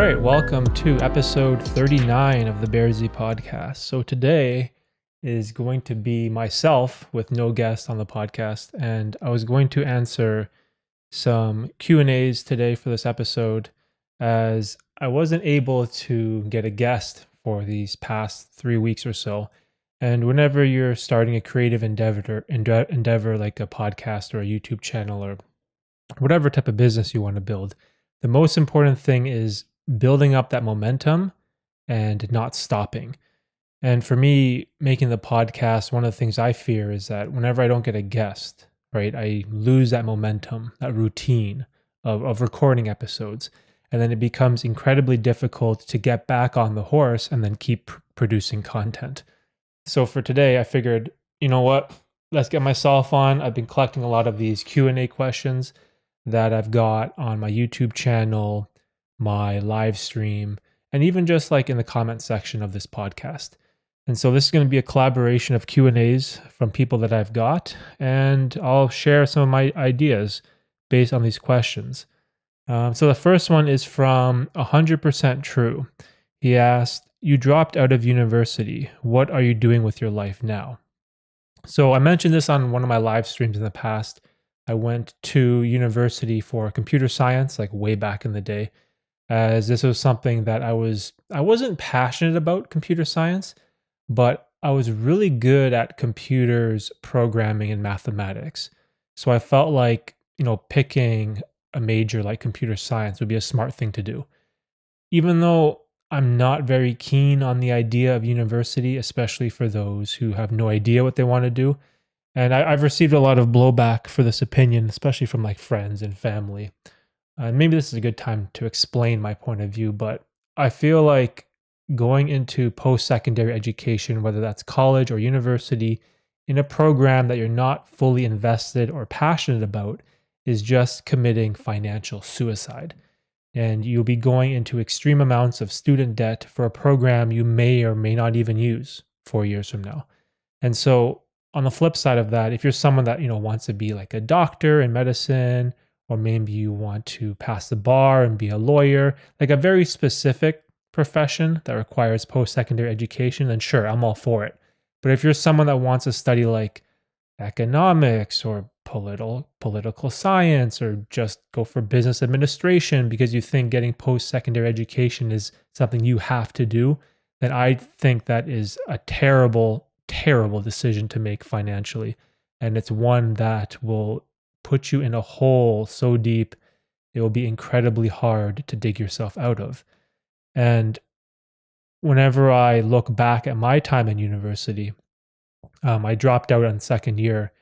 right, welcome to episode 39 of the Bearzi podcast. So today is going to be myself with no guest on the podcast, and I was going to answer some Q&As today for this episode as I wasn't able to get a guest for these past 3 weeks or so. And whenever you're starting a creative endeavor like a podcast or a YouTube channel or whatever type of business you want to build, the most important thing is building up that momentum and not stopping. And for me, making the podcast, one of the things I fear is that whenever I don't get a guest, right, I lose that momentum, that routine of recording episodes. And then it becomes incredibly difficult to get back on the horse and then keep producing content. So for today, I figured, you know what, let's get myself on. I've been collecting a lot of these Q&A questions that I've got on my YouTube channel, my live stream, and even just like in the comment section of this podcast. And so this is going to be a collaboration of Q&As from people that I've got, and I'll share some of my ideas based on these questions. So the first one is from 100% True. He asked, you dropped out of university. What are you doing with your life now? So I mentioned this on one of my live streams in the past. I went to university for computer science, like way back in the day, as this was something that I wasn't passionate about computer science, but I was really good at computers, programming, and mathematics. So I felt like, picking a major like computer science would be a smart thing to do. Even though I'm not very keen on the idea of university, especially for those who have no idea what they want to do. And I've received a lot of blowback for this opinion, especially from like friends and family. Maybe this is a good time to explain my point of view, but I feel like going into post-secondary education, whether that's college or university, in a program that you're not fully invested or passionate about is just committing financial suicide. And you'll be going into extreme amounts of student debt for a program you may or may not even use 4 years from now. And so on the flip side of that, if you're someone that, wants to be like a doctor in medicine, or maybe you want to pass the bar and be a lawyer, like a very specific profession that requires post-secondary education, then sure, I'm all for it. But if you're someone that wants to study like economics or political science, or just go for business administration because you think getting post-secondary education is something you have to do, then I think that is a terrible, terrible decision to make financially. And it's one that will put you in a hole so deep, it will be incredibly hard to dig yourself out of. And whenever I look back at my time in university, I dropped out on second year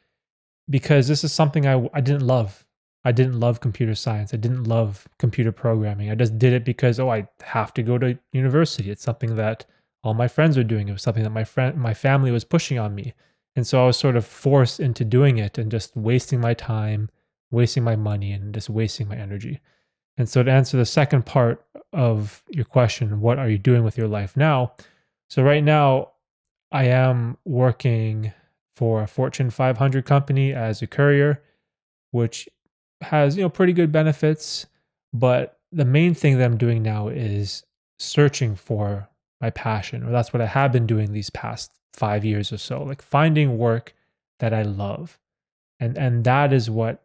because this is something I didn't love. I didn't love computer science. I didn't love computer programming. I just did it because, I have to go to university. It's something that all my friends were doing. It was something that my family was pushing on me. And so I was sort of forced into doing it and just wasting my time, wasting my money, and just wasting my energy. And so to answer the second part of your question, what are you doing with your life now? So right now, I am working for a Fortune 500 company as a courier, which has, pretty good benefits. But the main thing that I'm doing now is searching for my passion, or that's what I have been doing these past 5 years or so, like finding work that I love. And that is what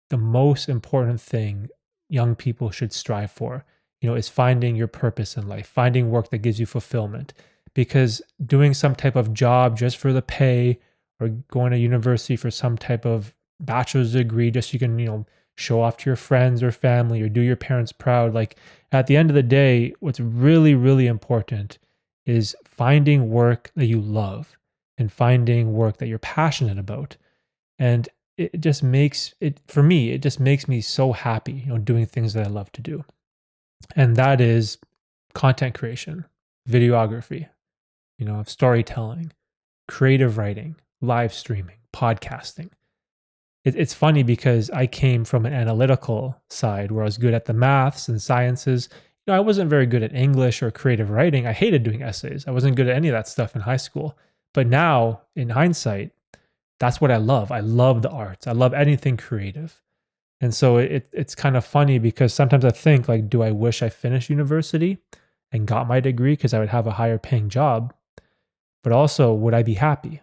the most important thing young people should strive for, is finding your purpose in life, finding work that gives you fulfillment. Because doing some type of job just for the pay, or going to university for some type of bachelor's degree just so you can, show off to your friends or family or do your parents proud, like at the end of the day, what's really, really important is finding work that you love and finding work that you're passionate about. And it just makes it, for me, it just makes me so happy, doing things that I love to do. And that is content creation, videography, storytelling, creative writing, live streaming, podcasting. It's funny because I came from an analytical side where I was good at the maths and sciences. I wasn't very good at English or creative writing. I hated doing essays. I wasn't good at any of that stuff in high school. But now, in hindsight, that's what I love. I love the arts. I love anything creative. And so it's kind of funny because sometimes I think like, do I wish I finished university and got my degree because I would have a higher paying job? But also, would I be happy?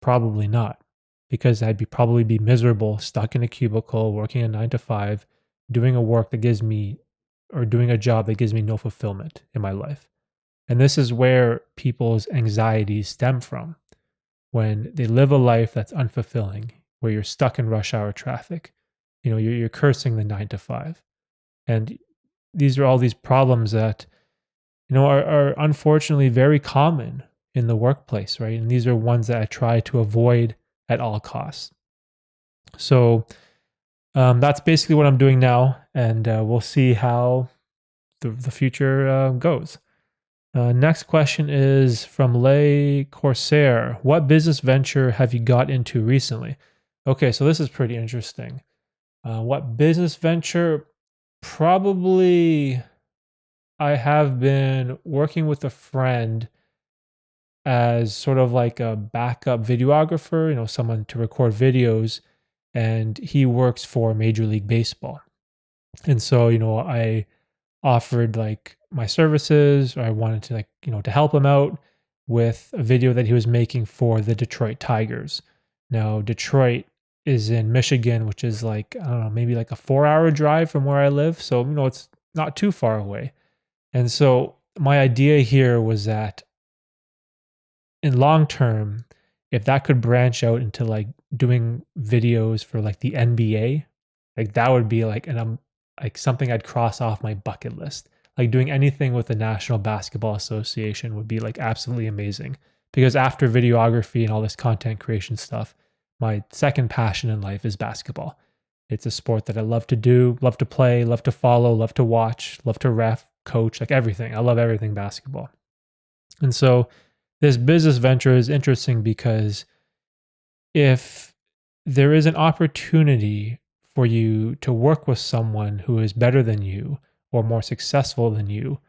Probably not, because I'd probably be miserable, stuck in a cubicle, working a 9 to 5, doing a work that gives me, or doing a job that gives me no fulfillment in my life. And this is where people's anxieties stem from when they live a life that's unfulfilling, where you're stuck in rush hour traffic. You're cursing the 9 to 5. And these are all these problems that, are unfortunately very common in the workplace, right? And these are ones that I try to avoid at all costs. So that's basically what I'm doing now, and we'll see how the future goes. Next question is from Lay Corsair. What business venture have you got into recently? Okay, so this is pretty interesting. What business venture? Probably I have been working with a friend as sort of like a backup videographer, someone to record videos, and he works for Major League Baseball. And so, I offered like my services, or I wanted to to help him out with a video that he was making for the Detroit Tigers. Now, Detroit is in Michigan, which is like, I don't know, maybe like a 4-hour drive from where I live. So, it's not too far away. And so my idea here was that in long term, if that could branch out into like doing videos for like the NBA, like that would be like like something I'd cross off my bucket list. Like doing anything with the National Basketball Association would be like absolutely amazing. Because after videography and all this content creation stuff, my second passion in life is basketball. It's a sport that I love to do, love to play, love to follow, love to watch, love to ref, coach, like everything. I love everything basketball. And so this business venture is interesting because if there is an opportunity for you to work with someone who is better than you or more successful than you,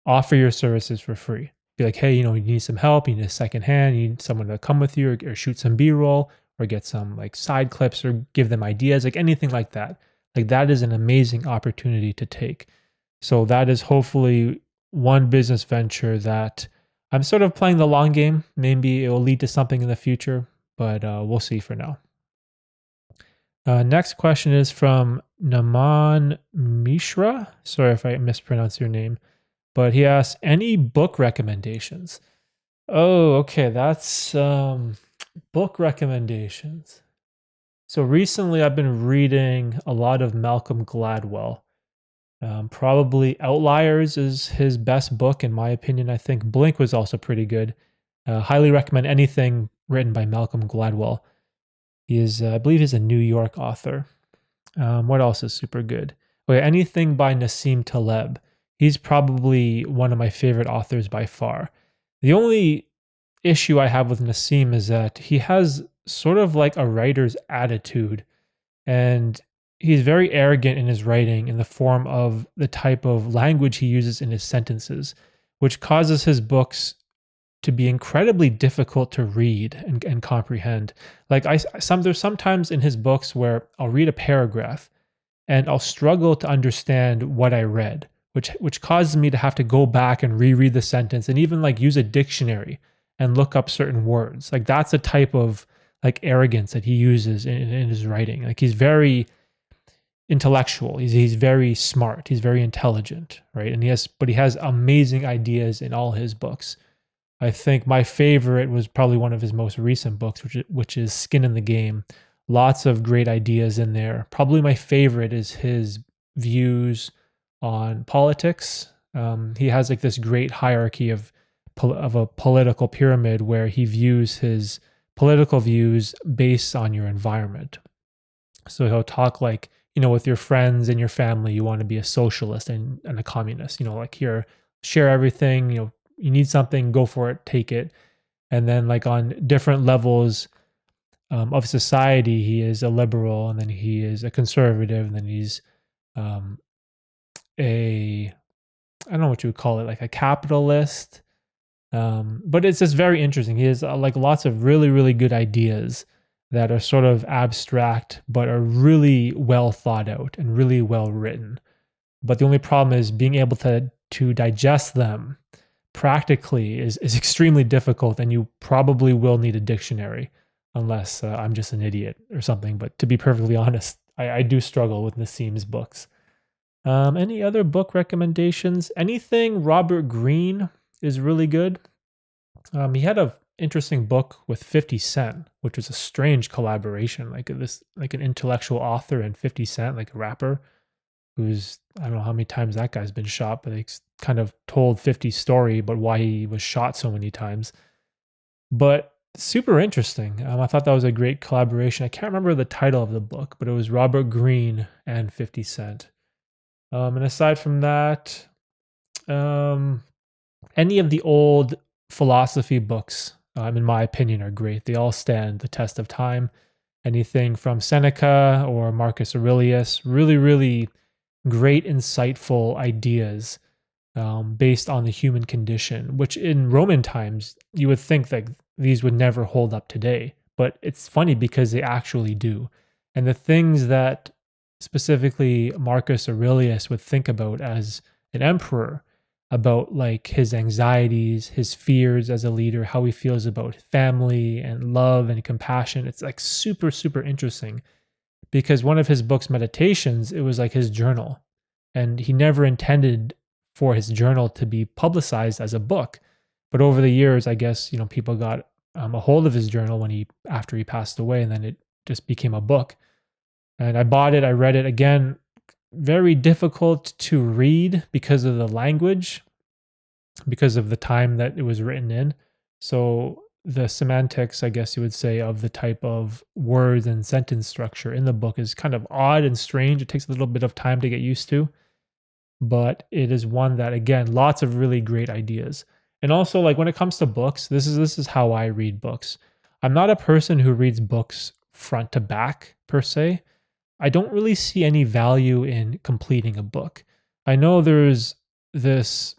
offer your services for free. Be like, hey, you need some help, you need a second hand, you need someone to come with you, or shoot some B-roll, or get some like side clips, or give them ideas, like anything like that. Like that is an amazing opportunity to take. So that is hopefully one business venture that I'm sort of playing the long game. Maybe it will lead to something in the future, but we'll see for now. Next question is from Naman Mishra. Sorry if I mispronounced your name, but he asks, any book recommendations? Oh, okay. That's book recommendations. So recently I've been reading a lot of Malcolm Gladwell. Probably Outliers is his best book, in my opinion. I think Blink was also pretty good. Highly recommend anything written by Malcolm Gladwell. He is, I believe he's a New York author. What else is super good? Okay, anything by Nassim Taleb. He's probably one of my favorite authors by far. The only issue I have with Nassim is that he has sort of like a writer's attitude, and he's very arrogant in his writing in the form of the type of language he uses in his sentences, which causes his books to be incredibly difficult to read and comprehend. Like there's sometimes in his books where I'll read a paragraph and I'll struggle to understand what I read, which causes me to have to go back and reread the sentence and even like use a dictionary and look up certain words. Like that's a type of like arrogance that he uses in his writing. Like he's very intellectual. He's very smart. He's very intelligent, right? And he has amazing ideas in all his books. I think my favorite was probably one of his most recent books, which is Skin in the Game. Lots of great ideas in there. Probably my favorite is his views on politics. He has like this great hierarchy of a political pyramid where he views his political views based on your environment. So he'll talk like, with your friends and your family, you want to be a socialist and a communist, like here, share everything, you need something, go for it, take it. And then like on different levels of society, he is a liberal, and then he is a conservative, and then he's I don't know what you would call it, like a capitalist. But it's just very interesting. He has like lots of really, really good ideas that are sort of abstract, but are really well thought out and really well written. But the only problem is being able to digest them practically is extremely difficult, and you probably will need a dictionary unless I'm just an idiot or something. But to be perfectly honest, I do struggle with Nassim's books. Any other book recommendations? Anything Robert Greene is really good. He had a interesting book with 50 Cent, which was a strange collaboration, like an intellectual author and 50 Cent, like a rapper who's, I don't know how many times that guy's been shot, but it's kind of told 50's story, but why he was shot so many times. But super interesting. I thought that was a great collaboration. I can't remember the title of the book, but it was Robert Greene and 50 Cent. And aside from that, any of the old philosophy books, in my opinion, are great. They all stand the test of time. Anything from Seneca or Marcus Aurelius, really, really great, insightful ideas based on the human condition, which in Roman times, you would think that these would never hold up today. But it's funny because they actually do. And the things that specifically Marcus Aurelius would think about as an emperor, about like his anxieties, his fears as a leader, how he feels about family and love and compassion. It's like super, super interesting because one of his books, Meditations, it was like his journal. And he never intended for his journal to be publicized as a book. But over the years, I guess, people got a hold of his journal after he passed away, and then it just became a book. And I bought it, I read it again. Very difficult to read because of the language, because of the time that it was written in. So the semantics, I guess you would say, of the type of words and sentence structure in the book is kind of odd and strange. It takes a little bit of time to get used to, but it is one that, again, lots of really great ideas. And also, like when it comes to books, this is how I read books. I'm not a person who reads books front to back per se. I don't really see any value in completing a book. I know there's this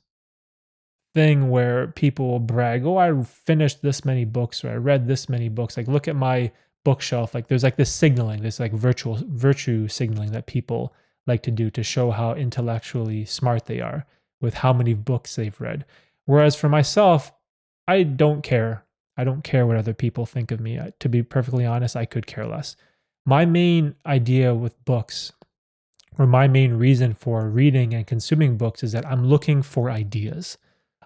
thing where people will brag, oh, I finished this many books, or I read this many books. Like, look at my bookshelf. Like, there's like this signaling, this like virtue signaling that people like to do to show how intellectually smart they are with how many books they've read. Whereas for myself, I don't care. I don't care what other people think of me. To be perfectly honest, I could care less. My main idea with books, or my main reason for reading and consuming books, is that I'm looking for ideas.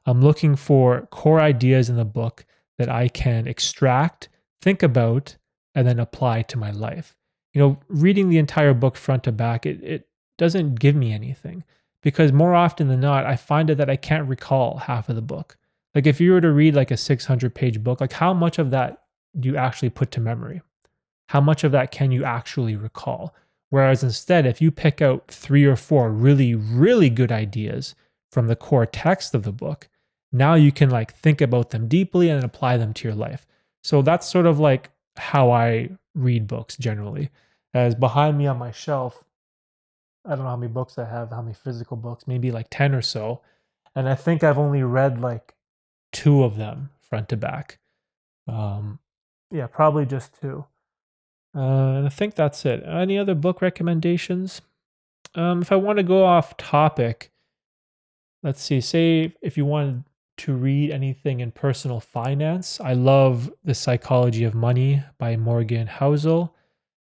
I'm looking for core ideas in the book that I can extract, think about, and then apply to my life. Reading the entire book front to back, it doesn't give me anything, because more often than not, I find it that I can't recall half of the book. Like if you were to read like a 600-page book, like how much of that do you actually put to memory? How much of that can you actually recall? Whereas instead, if you pick out 3 or 4 really, really good ideas from the core text of the book, now you can like think about them deeply and apply them to your life. So that's sort of like how I read books generally. As behind me on my shelf, I don't know how many books I have, how many physical books, maybe like 10 or so. And I think I've only read like 2 of them front to back. Yeah, probably just 2. And I think that's it. Any other book recommendations? If I want to go off topic, let's see. Say if you wanted to read anything in personal finance, I love The Psychology of Money by Morgan Housel,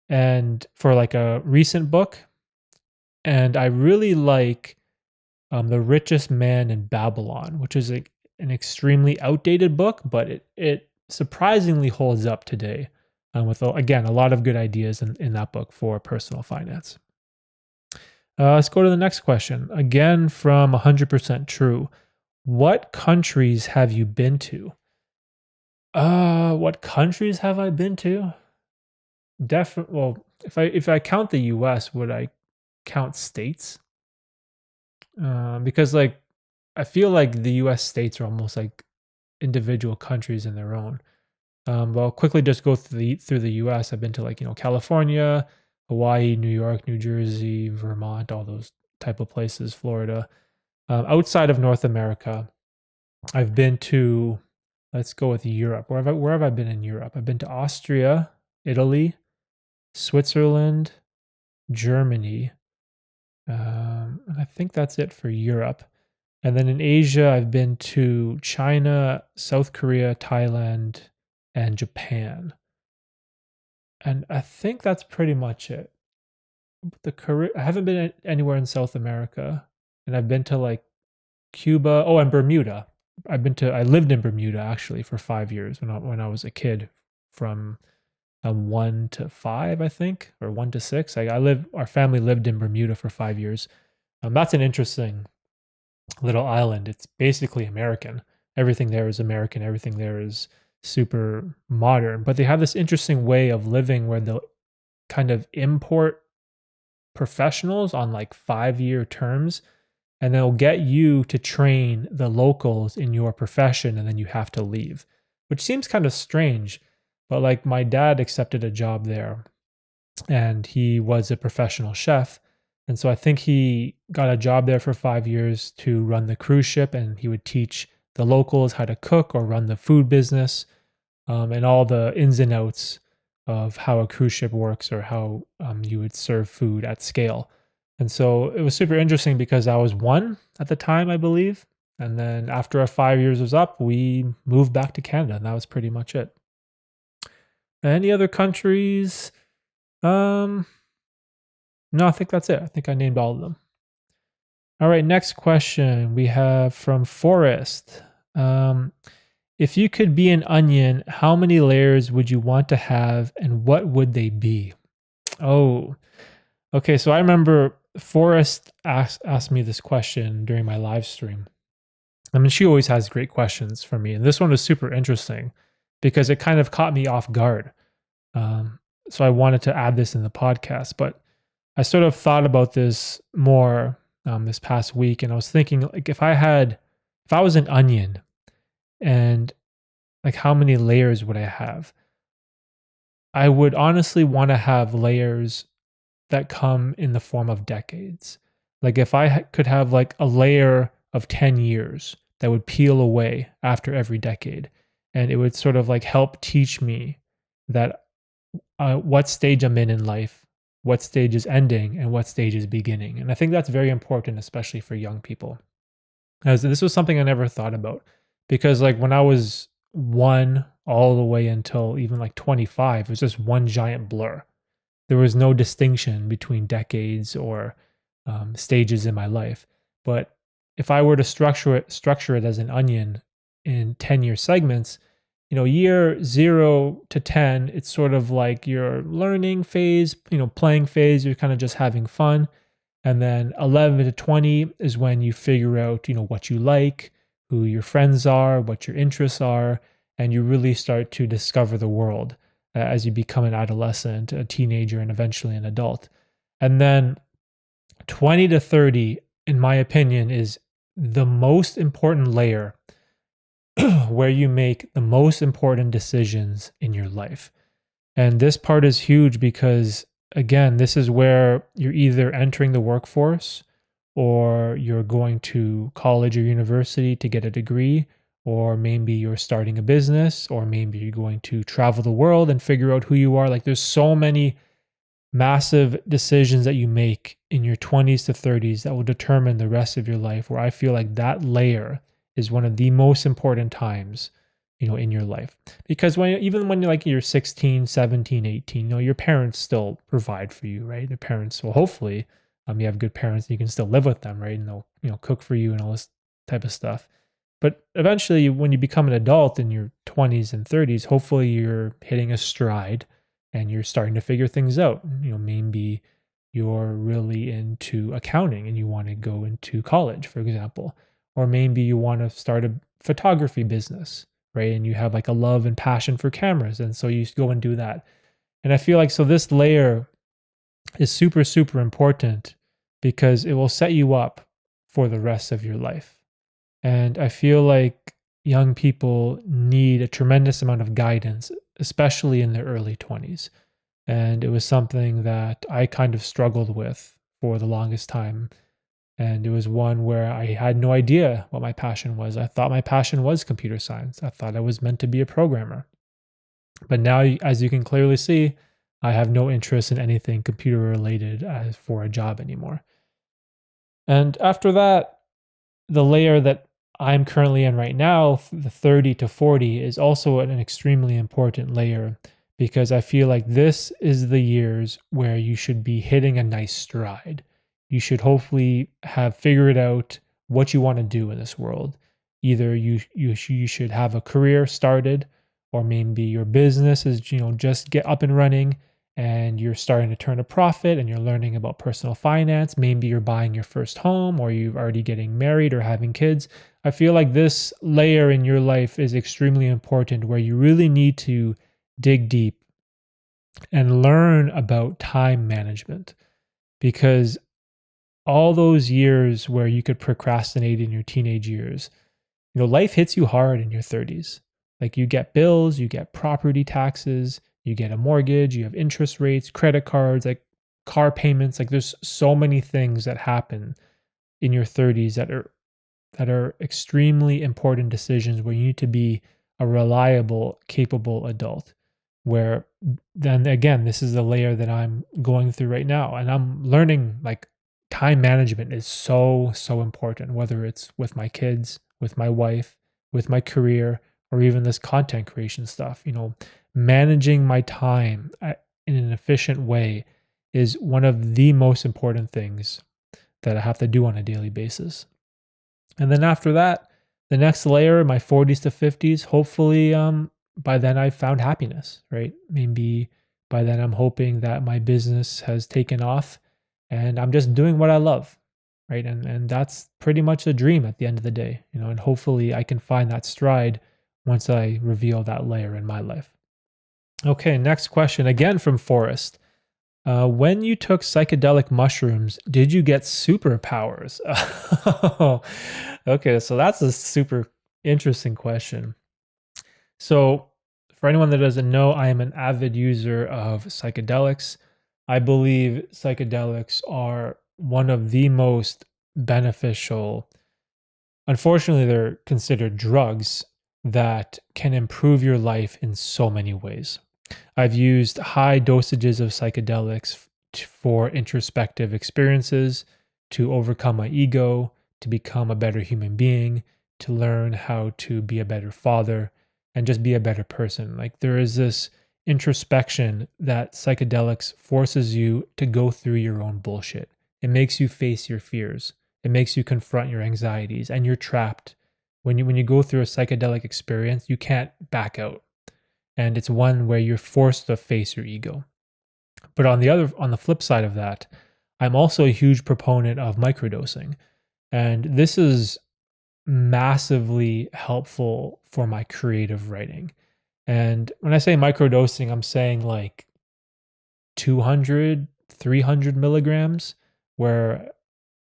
and for like a recent book. And I really like The Richest Man in Babylon, which is an extremely outdated book, but it surprisingly holds up today. With, again, a lot of good ideas in that book for personal finance. Let's go to the next question. Again, from 100% True. What countries have you been to? What countries have I been to? Definitely. Well, if I count the U.S., would I count states? Because like I feel like the U.S. states are almost like individual countries in their own. But I'll quickly just go through the U.S. I've been to like California, Hawaii, New York, New Jersey, Vermont, all those type of places, Florida. Outside of North America, I've been to, let's go with Europe. Where have I been in Europe? I've been to Austria, Italy, Switzerland, Germany. And I think that's it for Europe. And then in Asia, I've been to China, South Korea, Thailand, and Japan. And I think that's pretty much it. I haven't been anywhere in South America, and I've been to like Cuba. Oh, and Bermuda. I lived in Bermuda actually for 5 years when I was a kid, from 1 to 5, I think, or 1 to 6. Our family lived in Bermuda for 5 years. That's an interesting little island. It's basically American. Everything there is American. Everything there is super modern. But they have this interesting way of living where they'll kind of import professionals on like 5-year terms, and they'll get you to train the locals in your profession, and then you have to leave, which seems kind of strange. But like my dad accepted a job there, and he was a professional chef. And so I think he got a job there for 5 years to run the cruise ship, and he would teach the locals how to cook or run the food business, and all the ins and outs of how a cruise ship works, or how you would serve food at scale. And so it was super interesting because I was one at the time, I believe. And then after our 5 years was up, we moved back to Canada, and that was pretty much it. Any other countries? No, I think that's it. I think I named all of them. All right, next question we have from Forrest. If you could be an onion, how many layers would you want to have, and what would they be? Oh, okay. So I remember Forrest asked me this question during my live stream. I mean, she always has great questions for me, and this one was super interesting because it kind of caught me off guard. So I wanted to add this in the podcast, but I sort of thought about this more this past week, and I was thinking, like, if I was an onion, and like how many layers would I have? I would honestly want to have layers that come in the form of decades. Like if I could have like a layer of 10 years that would peel away after every decade, and it would sort of like help teach me that what stage I'm in life, what stage is ending, and what stage is beginning. And I think that's very important, especially for young people. As this was something I never thought about, because like when I was 1 all the way until even like 25, it was just one giant blur. There was no distinction between decades or stages in my life. But if I were to structure it as an onion in 10-year segments, year 0 to 10, it's sort of like your learning phase, playing phase, you're kind of just having fun. And then 11 to 20 is when you figure out, what you like, who your friends are, what your interests are, and you really start to discover the world as you become an adolescent, a teenager, and eventually an adult. And then 20 to 30, in my opinion, is the most important layer where you make the most important decisions in your life. And this part is huge because, again, this is where you're either entering the workforce, or you're going to college or university to get a degree, or maybe you're starting a business, or maybe you're going to travel the world and figure out who you are. Like there's so many massive decisions that you make in your 20s to 30s that will determine the rest of your life, where I feel like that layer is one of the most important times in your life. Because even when you're 16, 17, 18, your parents still provide for you, right? The parents will hopefully, you have good parents and you can still live with them, right? And they'll cook for you and all this type of stuff. But eventually when you become an adult in your 20s and 30s, hopefully you're hitting a stride and you're starting to figure things out. Maybe you're really into accounting and you want to go into college, for example. Or maybe you want to start a photography business, right? And you have like a love and passion for cameras. And so you go and do that. And I feel like, so this layer is super, super important because it will set you up for the rest of your life. And I feel like young people need a tremendous amount of guidance, especially in their early 20s. And it was something that I kind of struggled with for the longest time. And it was one where I had no idea what my passion was. I thought my passion was computer science. I thought I was meant to be a programmer. But now, as you can clearly see, I have no interest in anything computer related as for a job anymore. And after that, the layer that I'm currently in right now, the 30 to 40, is also an extremely important layer because I feel like this is the years where you should be hitting a nice stride. You should hopefully have figured out what you want to do in this world. Either you should have a career started, or maybe your business is just get up and running and you're starting to turn a profit and you're learning about personal finance. Maybe you're buying your first home or you're already getting married or having kids. I feel like this layer in your life is extremely important where you really need to dig deep and learn about time management, because all those years where you could procrastinate in your teenage years, life hits you hard in your 30s. Like you get bills, you get property taxes, you get a mortgage, you have interest rates, credit cards, like car payments. Like there's so many things that happen in your 30s that are extremely important decisions where you need to be a reliable, capable adult. Where then again, this is the layer that I'm going through right now. And I'm learning like time management is so, so important, whether it's with my kids, with my wife, with my career, or even this content creation stuff. Managing my time in an efficient way is one of the most important things that I have to do on a daily basis. And then after that, the next layer, my 40s to 50s, hopefully by then I've found happiness, right? Maybe by then I'm hoping that my business has taken off and I'm just doing what I love, right? And that's pretty much the dream at the end of the day, and hopefully I can find that stride once I reveal that layer in my life. Okay, next question, again from Forrest. When you took psychedelic mushrooms, did you get superpowers? Okay, so that's a super interesting question. So, for anyone that doesn't know, I am an avid user of psychedelics. I believe psychedelics are one of the most beneficial. Unfortunately, they're considered drugs that can improve your life in so many ways. I've used high dosages of psychedelics for introspective experiences, to overcome my ego, to become a better human being, to learn how to be a better father, and just be a better person. Like there is this introspection that psychedelics forces you to go through your own bullshit. It makes you face your fears. It makes you confront your anxieties, and you're trapped. When you go through a psychedelic experience, you can't back out. And it's one where you're forced to face your ego. But on the flip side of that, I'm also a huge proponent of microdosing. And this is massively helpful for my creative writing. And when I say microdosing, I'm saying like 200, 300 milligrams, where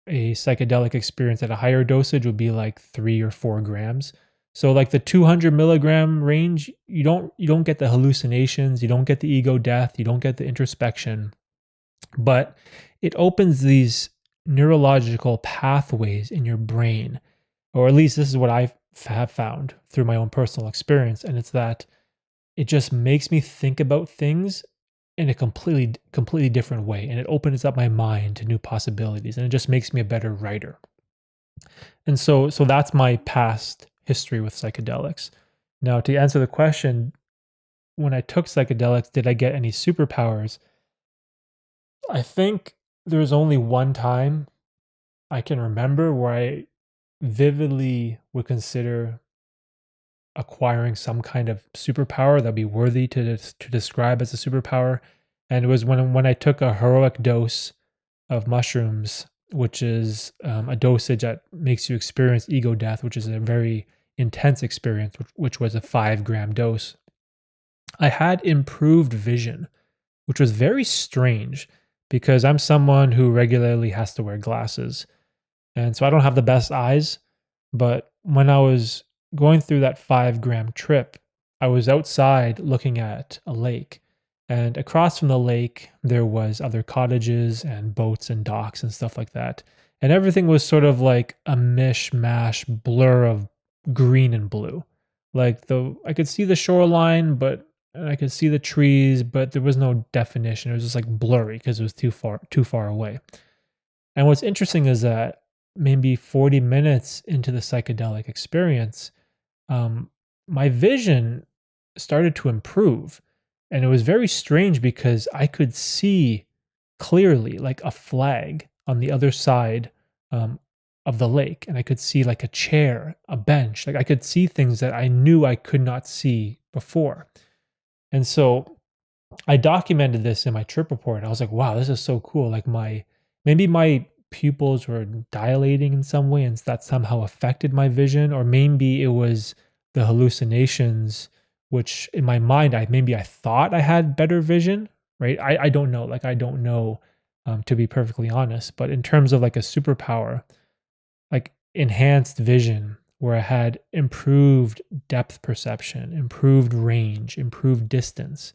a psychedelic experience at a higher dosage would be like 3 or 4 grams. So like the 200 milligram range, you don't get the hallucinations, you don't get the ego death, you don't get the introspection, but it opens these neurological pathways in your brain, or at least this is what I have found through my own personal experience, and it's that it just makes me think about things in a completely different way, and it opens up my mind to new possibilities, and it just makes me a better writer. And so that's my past history with psychedelics. Now, to answer the question, when I took psychedelics, did I get any superpowers? I think there's only one time I can remember where I vividly would consider acquiring some kind of superpower that'd be worthy to describe as a superpower. And it was when I took a heroic dose of mushrooms, which is a dosage that makes you experience ego death, which is a very intense experience, which was a 5-gram dose. I had improved vision, which was very strange because I'm someone who regularly has to wear glasses. And so I don't have the best eyes. But when I was going through that 5-gram trip, I was outside looking at a lake. And across from the lake, there was other cottages and boats and docks and stuff like that. And everything was sort of like a mishmash blur of green and blue. Like I could see the shoreline, but and I could see the trees, but there was no definition. It was just like blurry because it was too far away. And what's interesting is that maybe 40 minutes into the psychedelic experience, um, my vision started to improve. And it was very strange because I could see clearly like a flag on the other side um, of the lake. And I could see like a chair, a bench. Like I could see things that I knew I could not see before. And so I documented this in my trip report. I was like, wow, this is so cool. Like maybe my pupils were dilating in some way and that somehow affected my vision, or maybe it was the hallucinations, which in my mind, I thought I had better vision, right? I don't know. Like I don't know, to be perfectly honest. But in terms of like a superpower, like enhanced vision, where I had improved depth perception, improved range, improved distance,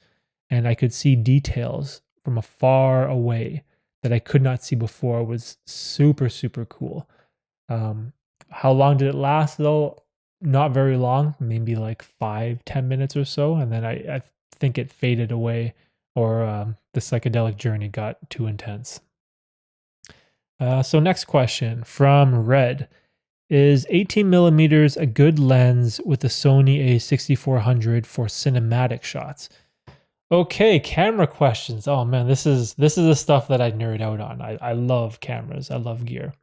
and I could see details from afar away that I could not see before, was super, super cool. Um, how long did it last though? Not very long, maybe like 5-10 minutes or so. And then I think it faded away, or the psychedelic journey got too intense. So next question from Red. Is 18 millimeters a good lens with the Sony A6400 for cinematic shots? Okay, camera questions. Oh man, this is the stuff that I nerd out on. I love cameras. I love gear.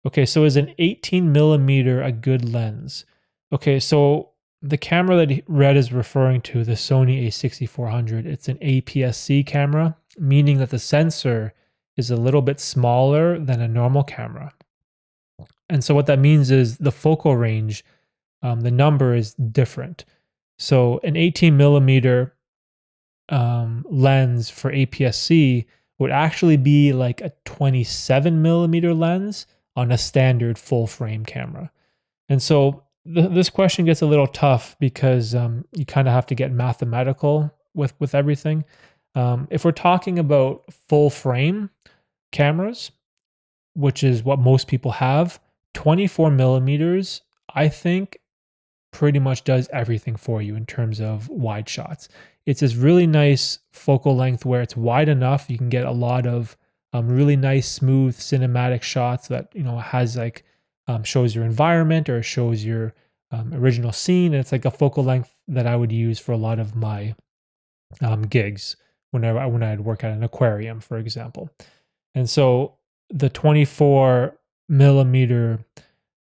Okay, so is an 18 millimeter a good lens? Okay, so the camera that Red is referring to, the Sony A6400, it's an APS-C camera, meaning that the sensor is a little bit smaller than a normal camera. And so what that means is the focal range, the number is different. So an 18 millimeter lens for APS-C would actually be like a 27 millimeter lens on a standard full frame camera. And so this question gets a little tough because you kind of have to get mathematical with everything. If we're talking about full frame cameras, which is what most people have, 24 millimeters, I think, pretty much does everything for you in terms of wide shots. It's this really nice focal length where it's wide enough you can get a lot of really nice, smooth cinematic shots that has like shows your environment or shows your original scene. And it's like a focal length that I would use for a lot of my gigs when I'd work at an aquarium, for example. And so the 24 millimeter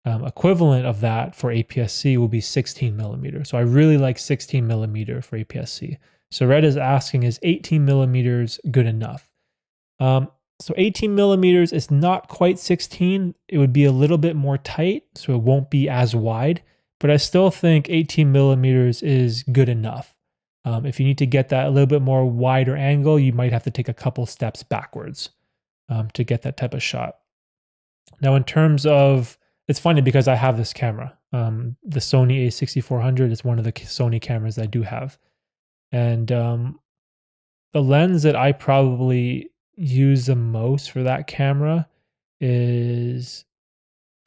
equivalent of that for APS-C will be 16 millimeter. So I really like 16 millimeter for APS-C. So Red is asking, is 18 millimeters good enough? So 18 millimeters is not quite 16. It would be a little bit more tight, so it won't be as wide. But I still think 18 millimeters is good enough. If you need to get that a little bit more wider angle, you might have to take a couple steps backwards to get that type of shot. Now, in terms of, it's funny because I have this camera. The Sony A6400 is one of the Sony cameras I do have. And the lens that I probably use the most for that camera is,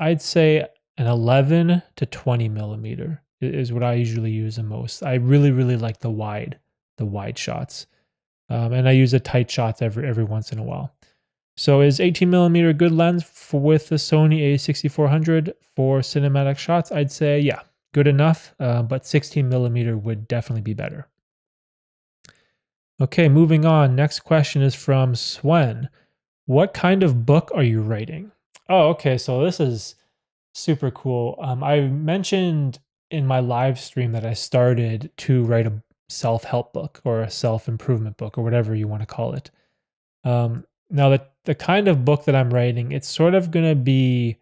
I'd say, an 11 to 20 millimeter is what I usually use the most. I really, really like the wide shots. And I use the tight shots every once in a while. So is 18 millimeter a good lens with the Sony A6400 for cinematic shots? I'd say, yeah, good enough, but 16 millimeter would definitely be better. Okay, moving on. Next question is from Swen. What kind of book are you writing? Oh, okay, so this is super cool. I mentioned in my live stream that I started to write a self-help book or a self-improvement book or whatever you want to call it. Now, the kind of book that I'm writing, it's sort of going to be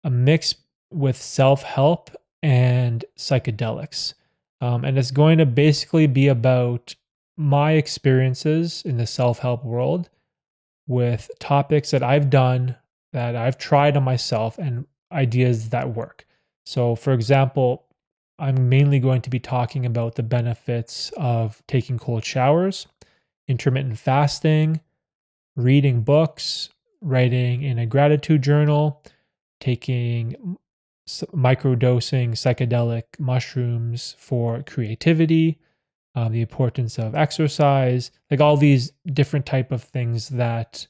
a mix with self-help and psychedelics. And it's going to basically be about my experiences in the self-help world with topics that I've done, that I've tried on myself, and ideas that work. So, for example, I'm mainly going to be talking about the benefits of taking cold showers, intermittent fasting, reading books, writing in a gratitude journal, taking microdosing psychedelic mushrooms for creativity, the importance of exercise, like all these different type of things that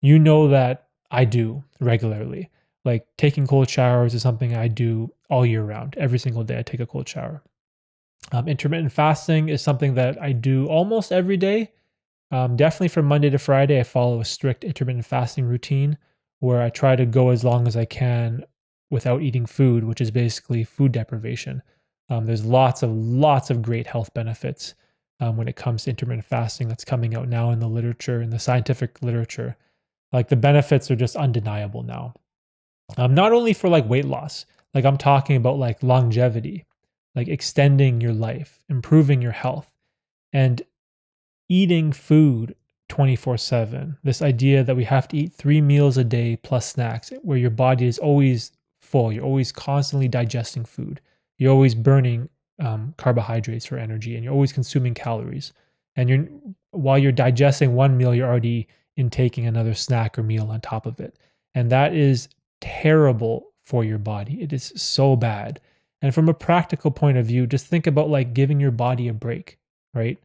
that I do regularly. Like taking cold showers is something I do all year round. Every single day I take a cold shower. Intermittent fasting is something that I do almost every day. Definitely from Monday to Friday, I follow a strict intermittent fasting routine where I try to go as long as I can without eating food, which is basically food deprivation. There's lots of great health benefits when it comes to intermittent fasting that's coming out now in the literature, in the scientific literature. Like the benefits are just undeniable now. Not only for like weight loss, like I'm talking about like longevity, like extending your life, improving your health, and eating food 24/7. This idea that we have to eat 3 meals a day plus snacks, where your body is always full. You're always constantly digesting food. You're always burning carbohydrates for energy, and you're always consuming calories. And while you're digesting one meal, you're already intaking another snack or meal on top of it. And that is terrible for your body. It is so bad. And from a practical point of view, just think about like giving your body a break, right?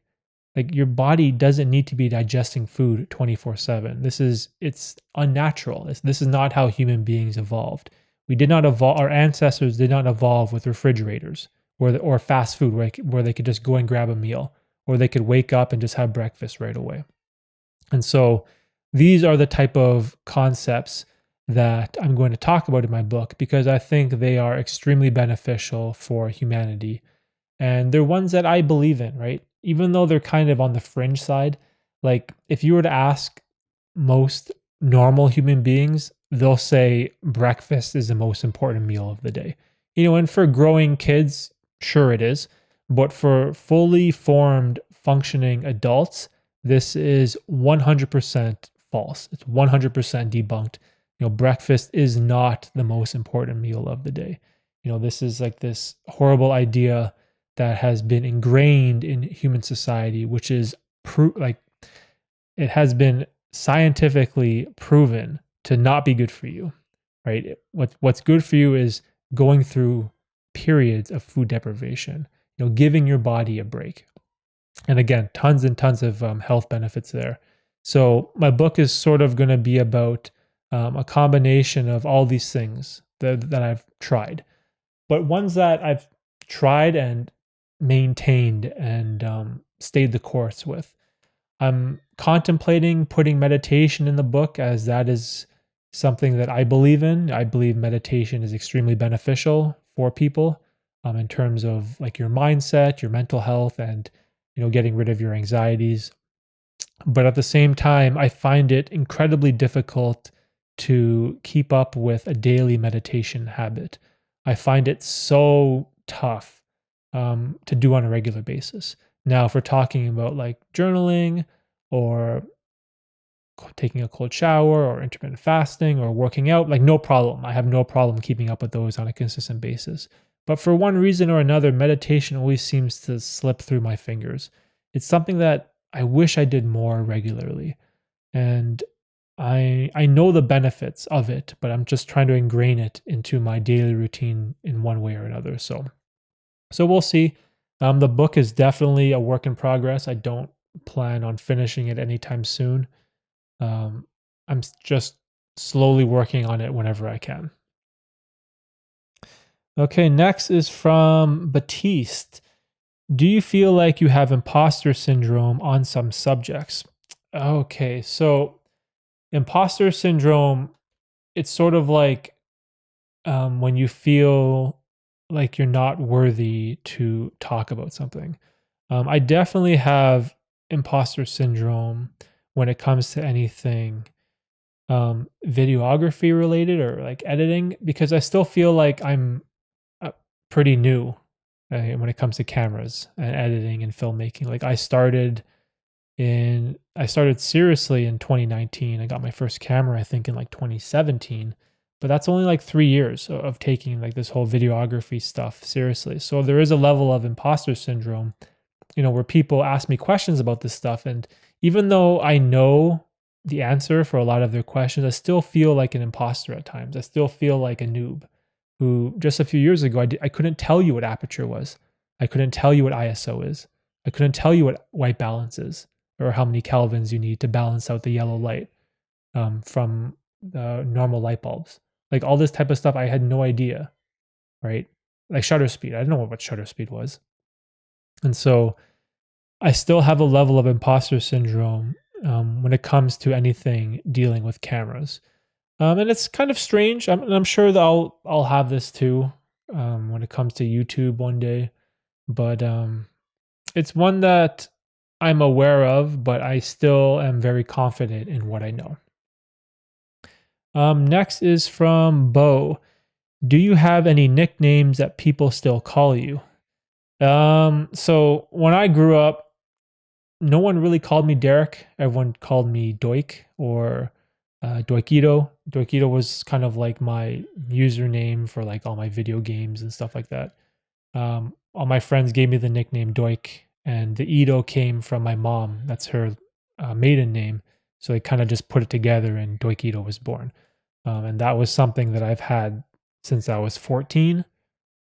Like your body doesn't need to be digesting food 24/7. It's unnatural. This is not how human beings evolved. We did not evolve, our ancestors did not evolve with refrigerators or fast food where they could just go and grab a meal, or they could wake up and just have breakfast right away. And so these are the type of concepts that I'm going to talk about in my book because I think they are extremely beneficial for humanity. And they're ones that I believe in, right? Even though they're kind of on the fringe side, like if you were to ask most normal human beings, they'll say breakfast is the most important meal of the day. And for growing kids, sure it is. But for fully formed, functioning adults, this is 100% false. It's 100% debunked. Breakfast is not the most important meal of the day. This is like this horrible idea that has been ingrained in human society, which is it has been scientifically proven to not be good for you, right? What's good for you is going through periods of food deprivation, giving your body a break. And again, tons and tons of health benefits there. So my book is sort of going to be about a combination of all these things that I've tried, but ones that I've tried and maintained and stayed the course with. I'm contemplating putting meditation in the book, as that is something that I believe in. I believe meditation is extremely beneficial for people in terms of like your mindset, your mental health, and getting rid of your anxieties. But at the same time, I find it incredibly difficult to keep up with a daily meditation habit. I find it so tough to do on a regular basis. Now, if we're talking about like journaling or taking a cold shower or intermittent fasting or working out, like no problem. I have no problem keeping up with those on a consistent basis. But for one reason or another, meditation always seems to slip through my fingers. It's something that I wish I did more regularly. And I know the benefits of it, but I'm just trying to ingrain it into my daily routine in one way or another. So we'll see. The book is definitely a work in progress. I don't plan on finishing it anytime soon. I'm just slowly working on it whenever I can. Okay, next is from Batiste. Do you feel like you have imposter syndrome on some subjects? Okay, so imposter syndrome, it's sort of like when you feel like you're not worthy to talk about something. I definitely have imposter syndrome when it comes to anything videography related or like editing, because I still feel like I'm pretty new when it comes to cameras and editing and filmmaking. Like I started seriously in 2019. I got my first camera, I think, in like 2017. But that's only like 3 years of taking like this whole videography stuff seriously. So there is a level of imposter syndrome, where people ask me questions about this stuff. And even though I know the answer for a lot of their questions, I still feel like an imposter at times. I still feel like a noob who just a few years ago, I couldn't tell you what aperture was. I couldn't tell you what ISO is. I couldn't tell you what white balance is or how many kelvins you need to balance out the yellow light from the normal light bulbs. Like all this type of stuff, I had no idea, right? Like shutter speed, I didn't know what shutter speed was. And so I still have a level of imposter syndrome when it comes to anything dealing with cameras. And it's kind of strange. I'm sure that I'll have this too when it comes to YouTube one day. But it's one that I'm aware of, but I still am very confident in what I know. Next is from Bo. Do you have any nicknames that people still call you? So when I grew up, no one really called me Derek. Everyone called me Doik or Doikito. Doikito was kind of like my username for like all my video games and stuff like that. All my friends gave me the nickname Doik, and the Ito came from my mom. That's her maiden name. So they kind of just put it together, and Doikito was born. And that was something that I've had since I was 14,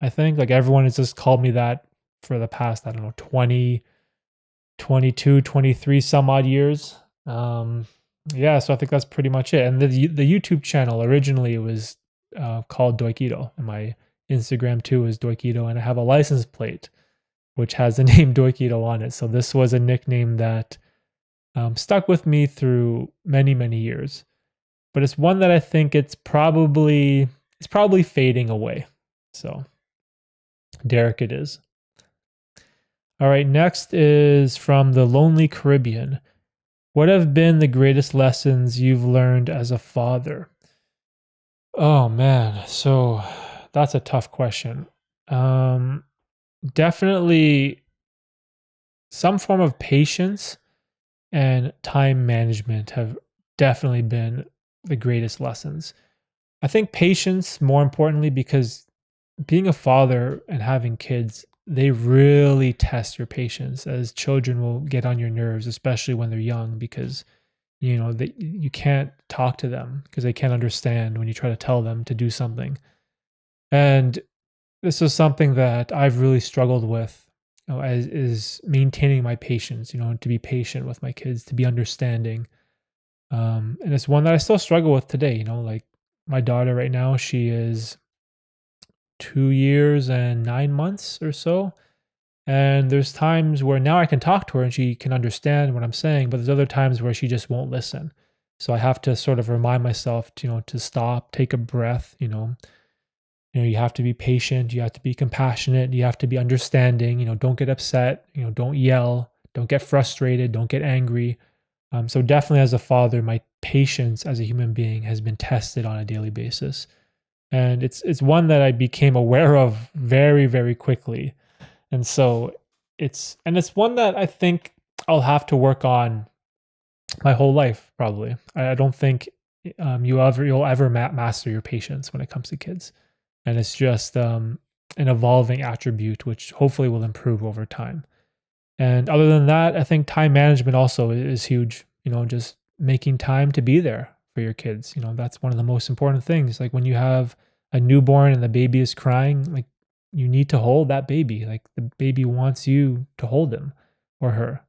I think. Like everyone has just called me that for the past, I don't know, 20, 22, 23 some odd years. Yeah, so I think that's pretty much it. And the YouTube channel originally was called Doikito, and my Instagram too is Doikito, and I have a license plate which has the name Doikito on it. So this was a nickname that stuck with me through many, many years. But it's one that I think it's probably fading away. So Derek it is. All right, next is from the Lonely Caribbean. What have been the greatest lessons you've learned as a father? Oh man, so that's a tough question. Definitely some form of patience and time management have definitely been the greatest lessons. I think patience, more importantly, because being a father and having kids, they really test your patience, as children will get on your nerves, especially when they're young, because you can't talk to them because they can't understand when you try to tell them to do something. And this is something that I've really struggled with, as is maintaining my patience, to be patient with my kids, to be understanding. And it's one that I still struggle with today, like my daughter right now, she is 2 years and 9 months or so. And there's times where now I can talk to her and she can understand what I'm saying, but there's other times where she just won't listen. So I have to sort of remind myself, to stop, take a breath, you have to be patient, you have to be compassionate, you have to be understanding, don't get upset, don't yell, don't get frustrated, don't get angry. So definitely as a father, my patience as a human being has been tested on a daily basis. And it's one that I became aware of very, very quickly. And so it's one that I think I'll have to work on my whole life, probably. I don't think you'll ever master your patience when it comes to kids. And it's just an evolving attribute, which hopefully will improve over time. And other than that, I think time management also is huge. Just making time to be there for your kids. That's one of the most important things. Like when you have a newborn and the baby is crying, like you need to hold that baby. Like the baby wants you to hold him or her,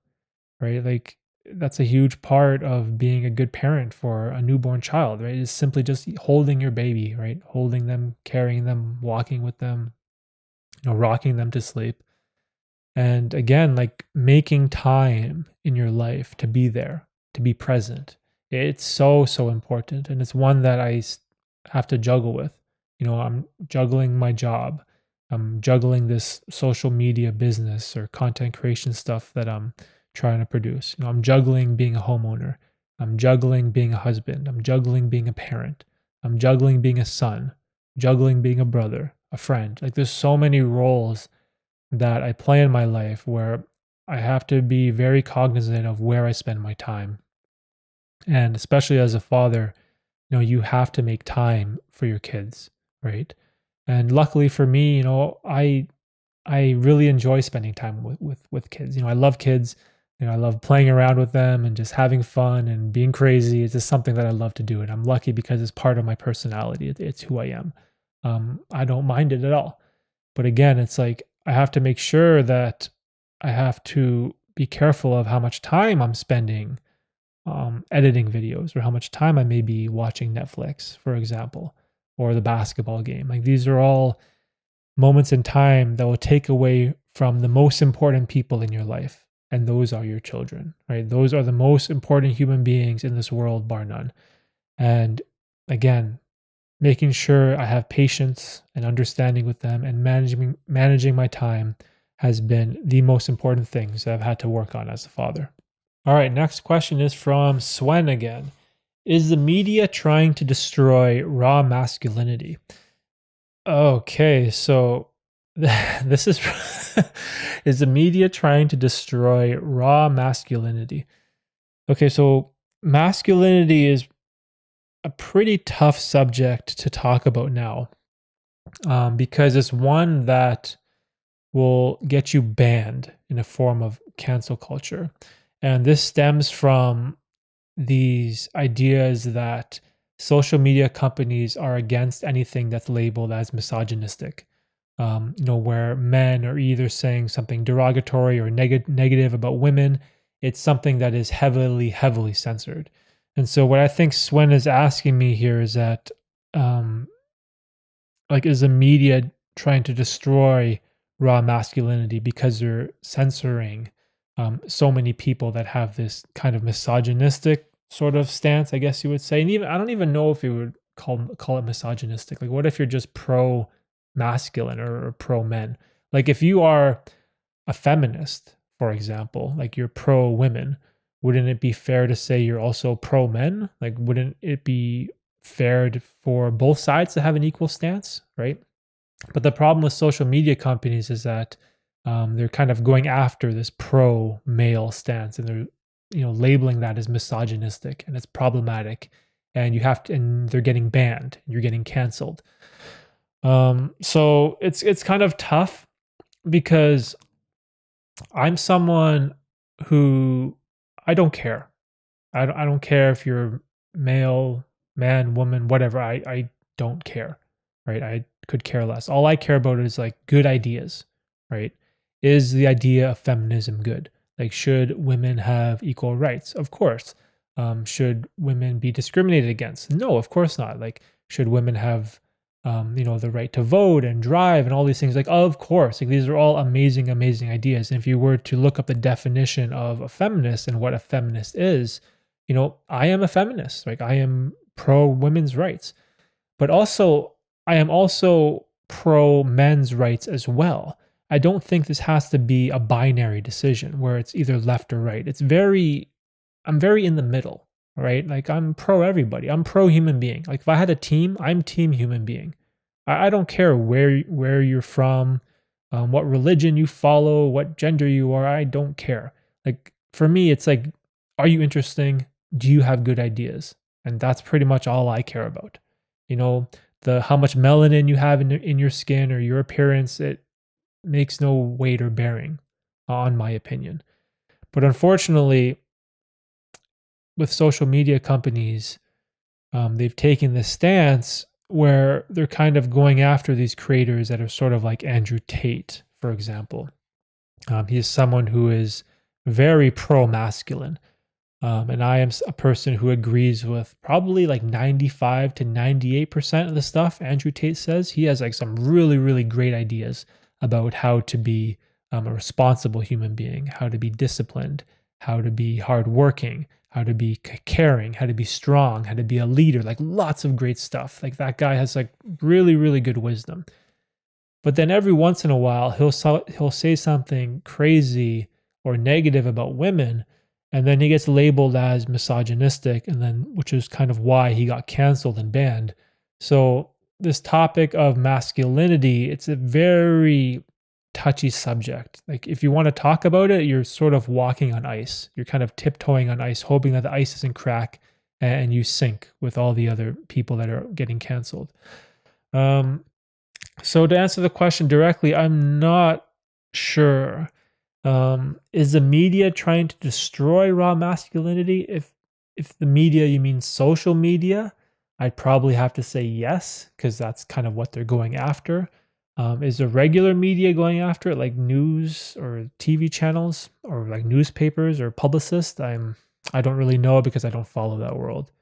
right? Like that's a huge part of being a good parent for a newborn child, right? Is simply just holding your baby, right? Holding them, carrying them, walking with them, rocking them to sleep. And again, like making time in your life to be there, to be present. It's so, so important. And it's one that I have to juggle with. I'm juggling my job. I'm juggling this social media business or content creation stuff that I'm trying to produce. I'm juggling being a homeowner. I'm juggling being a husband. I'm juggling being a parent. I'm juggling being a son, juggling being a brother, a friend. Like there's so many roles that I play in my life where I have to be very cognizant of where I spend my time. And especially as a father, you have to make time for your kids, right? And luckily for me, I really enjoy spending time with kids. I love kids. I love playing around with them and just having fun and being crazy. It's just something that I love to do, and I'm lucky because it's part of my personality. It's who I am. I don't mind it at all. But again, it's like I have to make sure that I have to be careful of how much time I'm spending editing videos, or how much time I may be watching Netflix, for example, or the basketball game. Like, these are all moments in time that will take away from the most important people in your life. And those are your children, right? Those are the most important human beings in this world, bar none. And again, making sure I have patience and understanding with them, and managing my time has been the most important things that I've had to work on as a father. All right, next question is from Swen again. Is the media trying to destroy raw masculinity? Okay, so this is is the media trying to destroy raw masculinity? Okay, so masculinity is a pretty tough subject to talk about now, because it's one that will get you banned in a form of cancel culture. And this stems from these ideas that social media companies are against anything that's labeled as misogynistic. Where men are either saying something derogatory or negative about women, it's something that is heavily censored. And so, what I think Swen is asking me here is that, um, is the media trying to destroy raw masculinity because they're censoring so many people that have this kind of misogynistic sort of stance, I guess you would say. And even, I don't even know if you would call it misogynistic. Like, what if you're just pro masculine or pro men? Like, if you are a feminist, for example, like you're pro women, wouldn't it be fair to say you're also pro men? Like, wouldn't it be fair for both sides to have an equal stance, right? But the problem with social media companies is that they're kind of going after this pro male stance, and they're labeling that as misogynistic, and it's problematic, and and they're getting banned, and you're getting canceled. So it's kind of tough, because I'm someone who, I don't care. I don't care if you're male, man, woman, whatever. I don't care, right? I could care less. All I care about is like good ideas, right? Is the idea of feminism good? Like, should women have equal rights? Of course. Should women be discriminated against? No, of course not. Like, should women have, the right to vote and drive and all these things? Like, of course. Like, these are all amazing, amazing ideas. And if you were to look up the definition of a feminist and what a feminist is, I am a feminist. Like, I am pro women's rights, but also I am also pro men's rights as well. I don't think this has to be a binary decision where it's either left or right. I'm very in the middle, right? Like, I'm pro everybody. I'm pro human being. Like, if I had a team, I'm team human being. I don't care where you're from, what religion you follow, what gender you are. I don't care. Like, for me, it's like, are you interesting? Do you have good ideas? And that's pretty much all I care about. The how much melanin you have in your skin or your appearance, it makes no weight or bearing on my opinion. But unfortunately, with social media companies, they've taken this stance where they're kind of going after these creators that are sort of like Andrew Tate, for example. He is someone who is very pro-masculine. And I am a person who agrees with probably like 95 to 98% of the stuff Andrew Tate says. He has like some really, really great ideas about how to be a responsible human being, how to be disciplined, how to be hardworking, how to be caring, how to be strong, how to be a leader, like lots of great stuff. Like, that guy has like really, really good wisdom. But then every once in a while, he'll say something crazy or negative about women, and then he gets labeled as misogynistic, and then, which is kind of why he got canceled and banned. So this topic of masculinity, it's a very touchy subject. Like, if you want to talk about it, you're sort of walking on ice. You're kind of tiptoeing on ice, hoping that the ice doesn't crack and you sink with all the other people that are getting canceled. So to answer the question directly, I'm not sure. Is the media trying to destroy raw masculinity? If the media, you mean social media, I'd probably have to say yes, because that's kind of what they're going after. Is the regular media going after it, like news or TV channels or like newspapers or publicists? I don't really know because I don't follow that world.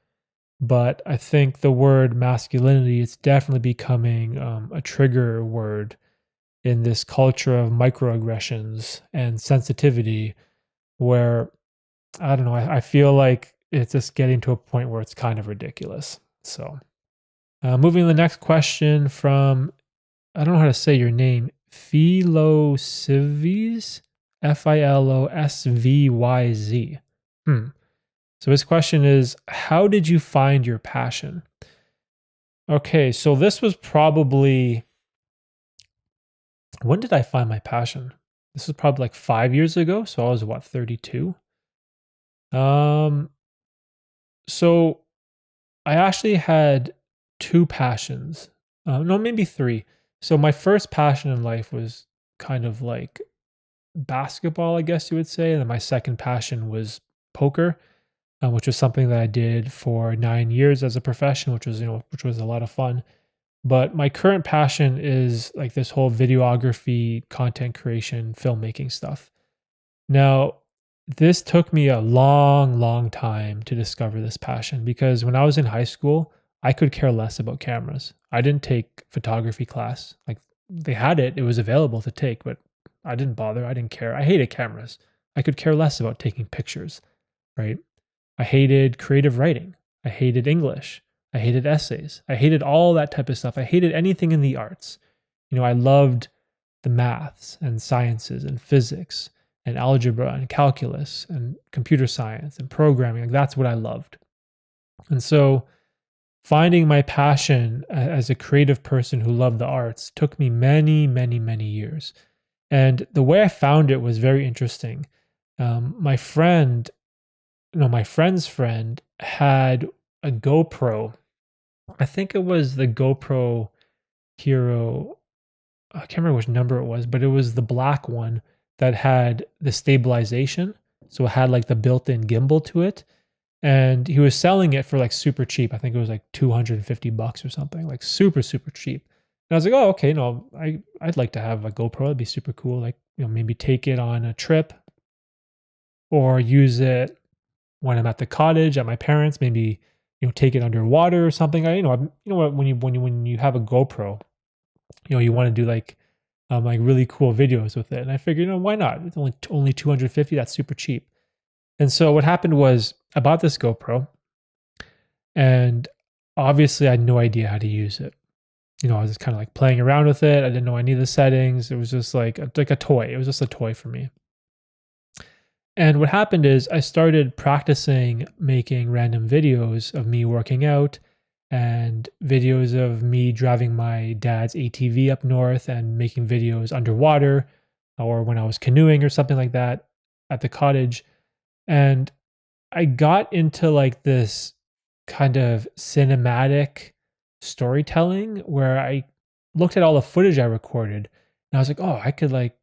But I think the word masculinity, it's definitely becoming a trigger word in this culture of microaggressions and sensitivity, where I don't know, I feel like it's just getting to a point where it's kind of ridiculous. So, moving to the next question from, I don't know how to say your name, Philosvyz, Filosvyz. So his question is, how did you find your passion? Okay, so this was probably, when did I find my passion? This was probably like 5 years ago. So I was what, 32? Um, so I actually had two passions. No, maybe three. So my first passion in life was kind of like basketball, I guess you would say. And then my second passion was poker, which was something that I did for 9 years as a profession, which was a lot of fun. But my current passion is like this whole videography, content creation, filmmaking stuff. Now, this took me a long, long time to discover this passion because when I was in high school, I could care less about cameras. I didn't take photography class. Like they had it, it was available to take, but I didn't bother. I didn't care. I hated cameras. I could care less about taking pictures, right? I hated creative writing. I hated English. I hated essays. I hated all that type of stuff. I hated anything in the arts. I loved the maths and sciences and physics and algebra and calculus and computer science and programming. Like that's what I loved. And so finding my passion as a creative person who loved the arts took me many, many, many years. And the way I found it was very interesting. My friend, my friend's friend had a GoPro. I think it was the GoPro Hero. I can't remember which number it was, but it was the black one that had the stabilization. So it had like the built-in gimbal to it. And he was selling it for like super cheap. I think it was like $250 or something, like super, super cheap. And I was like, oh, okay, no, I'd like to have a GoPro. It'd be super cool. Like, maybe take it on a trip or use it when I'm at the cottage at my parents, maybe, take it underwater or something. What, when you have a GoPro, you want to do like really cool videos with it. And I figured, why not? It's only 250. That's super cheap. And so what happened was I bought this GoPro, and obviously I had no idea how to use it. I was just kind of like playing around with it. I didn't know any of the settings. It was just like a toy. It was just a toy for me. And what happened is I started practicing making random videos of me working out and videos of me driving my dad's ATV up north and making videos underwater or when I was canoeing or something like that at the cottage. And I got into like this kind of cinematic storytelling where I looked at all the footage I recorded and I was like, oh, I could like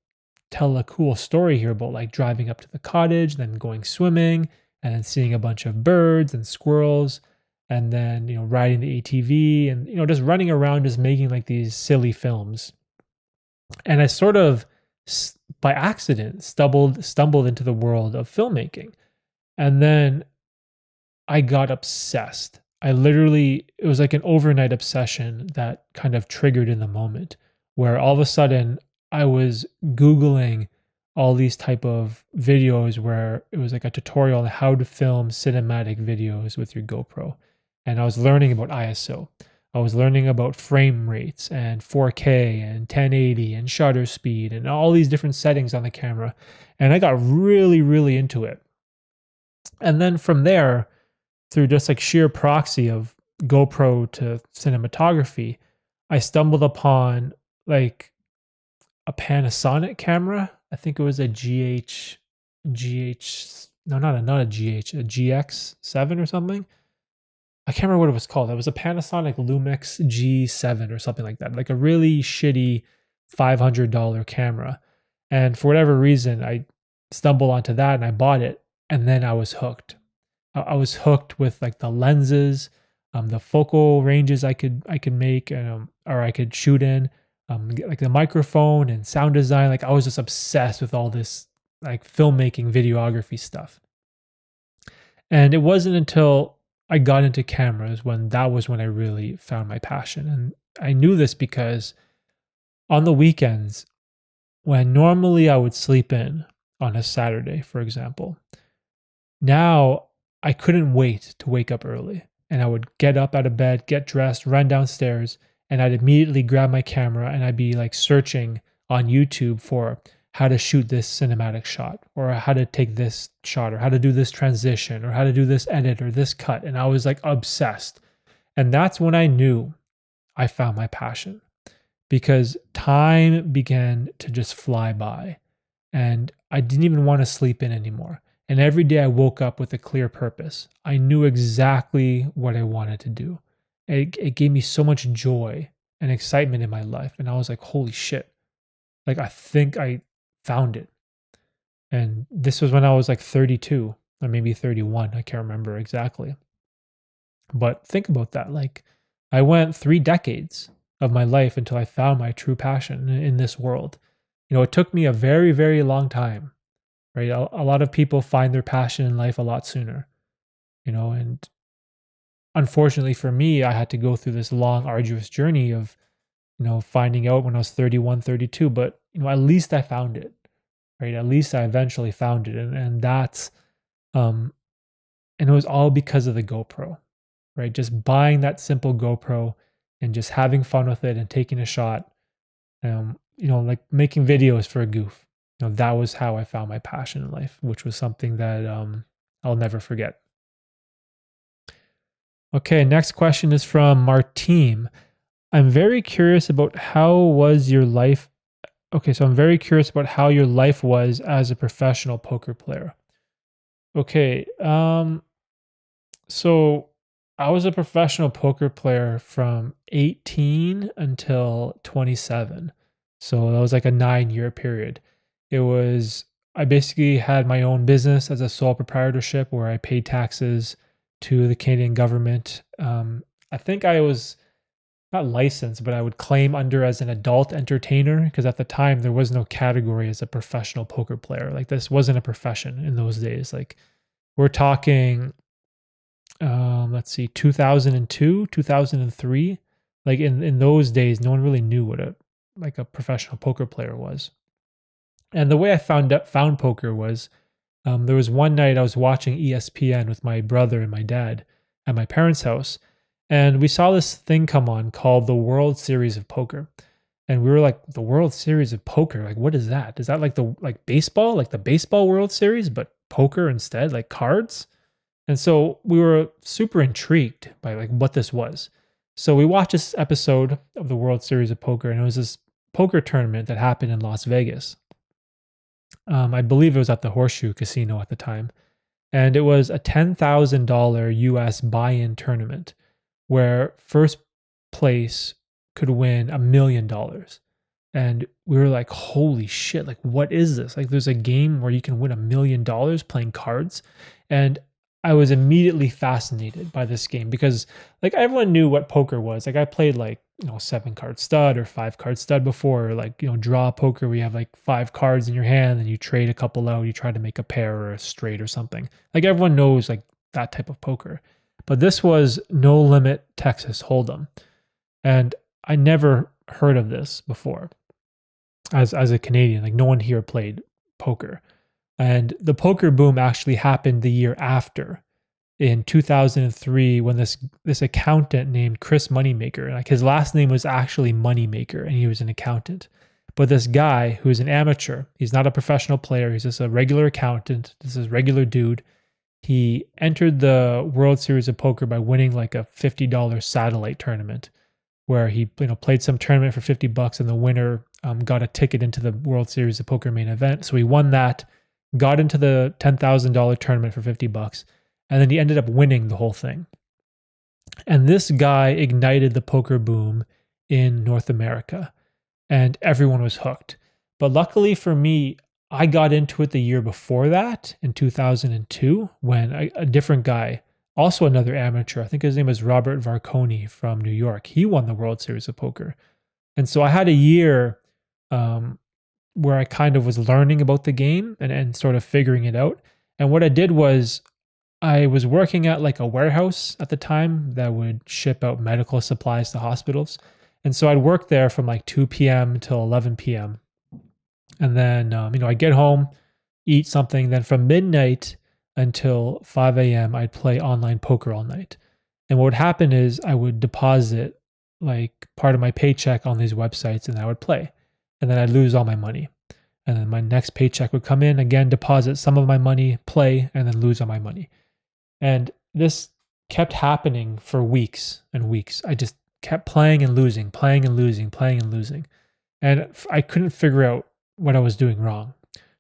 tell a cool story here about like driving up to the cottage, then going swimming, and then seeing a bunch of birds and squirrels, and then riding the ATV and just running around, just making like these silly films. And I sort of by accident stumbled into the world of filmmaking, and then I got obsessed. It was like an overnight obsession that kind of triggered in the moment where all of a sudden I was Googling all these type of videos where it was like a tutorial on how to film cinematic videos with your GoPro. And I was learning about ISO. I was learning about frame rates and 4K and 1080 and shutter speed and all these different settings on the camera. And I got really, really into it. And then from there, through just like sheer proxy of GoPro to cinematography, I stumbled upon like a Panasonic camera. I think it was a no, not a GH, a GX7 or something. I can't remember what it was called. It was a Panasonic Lumix G7 or something like that, like a really shitty $500 camera. And for whatever reason, I stumbled onto that and I bought it, and then I was hooked. I was hooked with like the lenses, the focal ranges I could make, or I could shoot in. like the microphone and sound design. Like I was just obsessed with all this like filmmaking, videography stuff. And it wasn't until I got into cameras when that was when I really found my passion. And I knew this because on the weekends, when normally I would sleep in on a Saturday, for example, now I couldn't wait to wake up early. And I would get up out of bed, get dressed, run downstairs, and I'd immediately grab my camera and I'd be like searching on YouTube for how to shoot this cinematic shot or how to take this shot or how to do this transition or how to do this edit or this cut. And I was like obsessed. And that's when I knew I found my passion because time began to just fly by and I didn't even want to sleep in anymore. And every day I woke up with a clear purpose. I knew exactly what I wanted to do. It gave me so much joy and excitement in my life. And I was like, holy shit. Like, I think I found it. And this was when I was like 32 or maybe 31. I can't remember exactly. But think about that. Like, I went 3 decades of my life until I found my true passion in this world. It took me a very, very long time. Right? A lot of people find their passion in life a lot sooner, and unfortunately for me, I had to go through this long, arduous journey of, finding out when I was 31, 32, but, at least I found it, right? At least I eventually found it. And that's, and it was all because of the GoPro, right? Just buying that simple GoPro and just having fun with it and taking a shot, like making videos for a goof. That was how I found my passion in life, which was something that I'll never forget. Okay, next question is from Martine. I'm very curious about how was your life. Okay, so I'm very curious about how your life was as a professional poker player. Okay, so I was a professional poker player from 18 until 27. So that was like a 9-year period. I basically had my own business as a sole proprietorship where I paid taxes to the Canadian government. I think I was not licensed, but I would claim under as an adult entertainer because at the time there was no category as a professional poker player. Like this wasn't a profession in those days. Like we're talking, let's see, 2002, 2003. Like in those days, no one really knew what a professional poker player was. And the way I found poker was there was one night I was watching ESPN with my brother and my dad at my parents' house, and we saw this thing come on called the World Series of Poker. And we were like, the World Series of Poker? Like, what is that? Is that like baseball, like the baseball World Series, but poker instead, like cards? And so we were super intrigued by like what this was. So we watched this episode of the World Series of Poker, and it was this poker tournament that happened in Las Vegas. I believe it was at the Horseshoe Casino at the time. And it was a $10,000 US buy-in tournament where first place could win $1 million. And we were like, holy shit, like what is this? Like there's a game where you can win $1 million playing cards. And I was immediately fascinated by this game because like everyone knew what poker was. Like I played like, 7-card stud or 5-card stud before, or like, draw poker where you have like 5 cards in your hand and you trade a couple out, you try to make a pair or a straight or something. Like everyone knows like that type of poker. But this was no limit Texas Hold'em. And I never heard of this before as a Canadian. Like no one here played poker. And the poker boom actually happened the year after in 2003 when this accountant named Chris Moneymaker, like his last name was actually Moneymaker and he was an accountant. But this guy who's an amateur, he's not a professional player, he's just a regular accountant, this is regular dude. He entered the World Series of Poker by winning like a $50 satellite tournament where he played some tournament for $50 and the winner got a ticket into the World Series of Poker main event. So he won that, got into the $10,000 tournament for $50, and then he ended up winning the whole thing. And this guy ignited the poker boom in North America, and everyone was hooked. But luckily for me, I got into it the year before that in 2002 when a different guy, also another amateur, I think his name was Robert Varconi from New York, he won the World Series of Poker. And so I had a year um, where I kind of was learning about the game and sort of figuring it out. And what I did was I was working at like a warehouse at the time that would ship out medical supplies to hospitals. And so I'd work there from like 2 p.m. till 11 p.m. And then, I'd get home, eat something. Then from midnight until 5 a.m., I'd play online poker all night. And what would happen is I would deposit like part of my paycheck on these websites and I would play. And then I'd lose all my money. And then my next paycheck would come in, again, deposit some of my money, play, and then lose all my money. And this kept happening for weeks and weeks. I just kept playing and losing, playing and losing, playing and losing. And I couldn't figure out what I was doing wrong.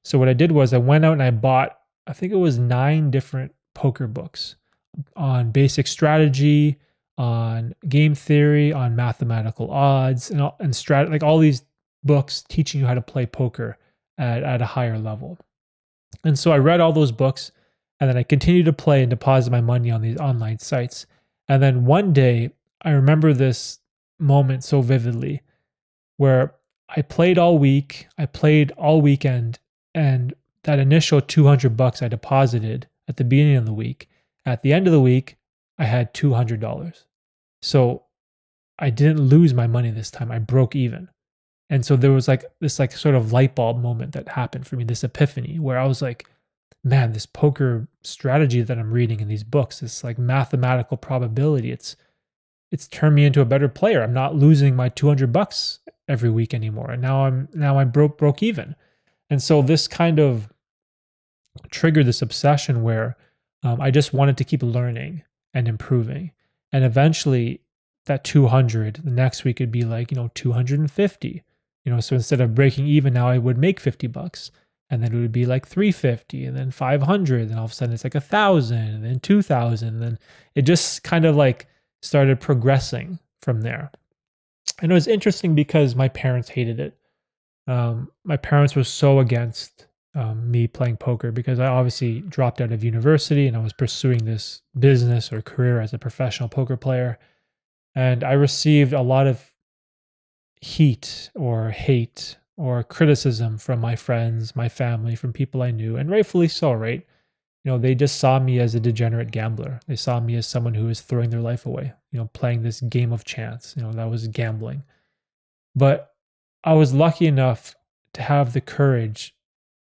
So what I did was I went out and I bought, I think it was 9 different poker books on basic strategy, on game theory, on mathematical odds, and like all these books teaching you how to play poker at a higher level. And so I read all those books, and then I continued to play and deposit my money on these online sites. And then one day, I remember this moment so vividly where I played all week, I played all weekend, and that initial $200 I deposited at the beginning of the week, at the end of the week, I had $200. So I didn't lose my money this time. I broke even. And so there was like this like sort of light bulb moment that happened for me, this epiphany where I was like, man, this poker strategy that I'm reading in these books, this like mathematical probability, it's turned me into a better player. I'm not losing my $200 every week anymore. And now I broke even. And so this kind of triggered this obsession where I just wanted to keep learning and improving. And eventually that 200, the next week it'd be like, 250. So instead of breaking even, now I would make $50. And then it would be like 350 and then 500. And all of a sudden it's like 1,000 and then 2,000. And then it just kind of like started progressing from there. And it was interesting because my parents hated it. My parents were so against me playing poker because I obviously dropped out of university and I was pursuing this business or career as a professional poker player. And I received a lot of heat or hate or criticism from my friends, my family, from people I knew, and rightfully so, right? They just saw me as a degenerate gambler. They saw me as someone who was throwing their life away, playing this game of chance, that was gambling. But I was lucky enough to have the courage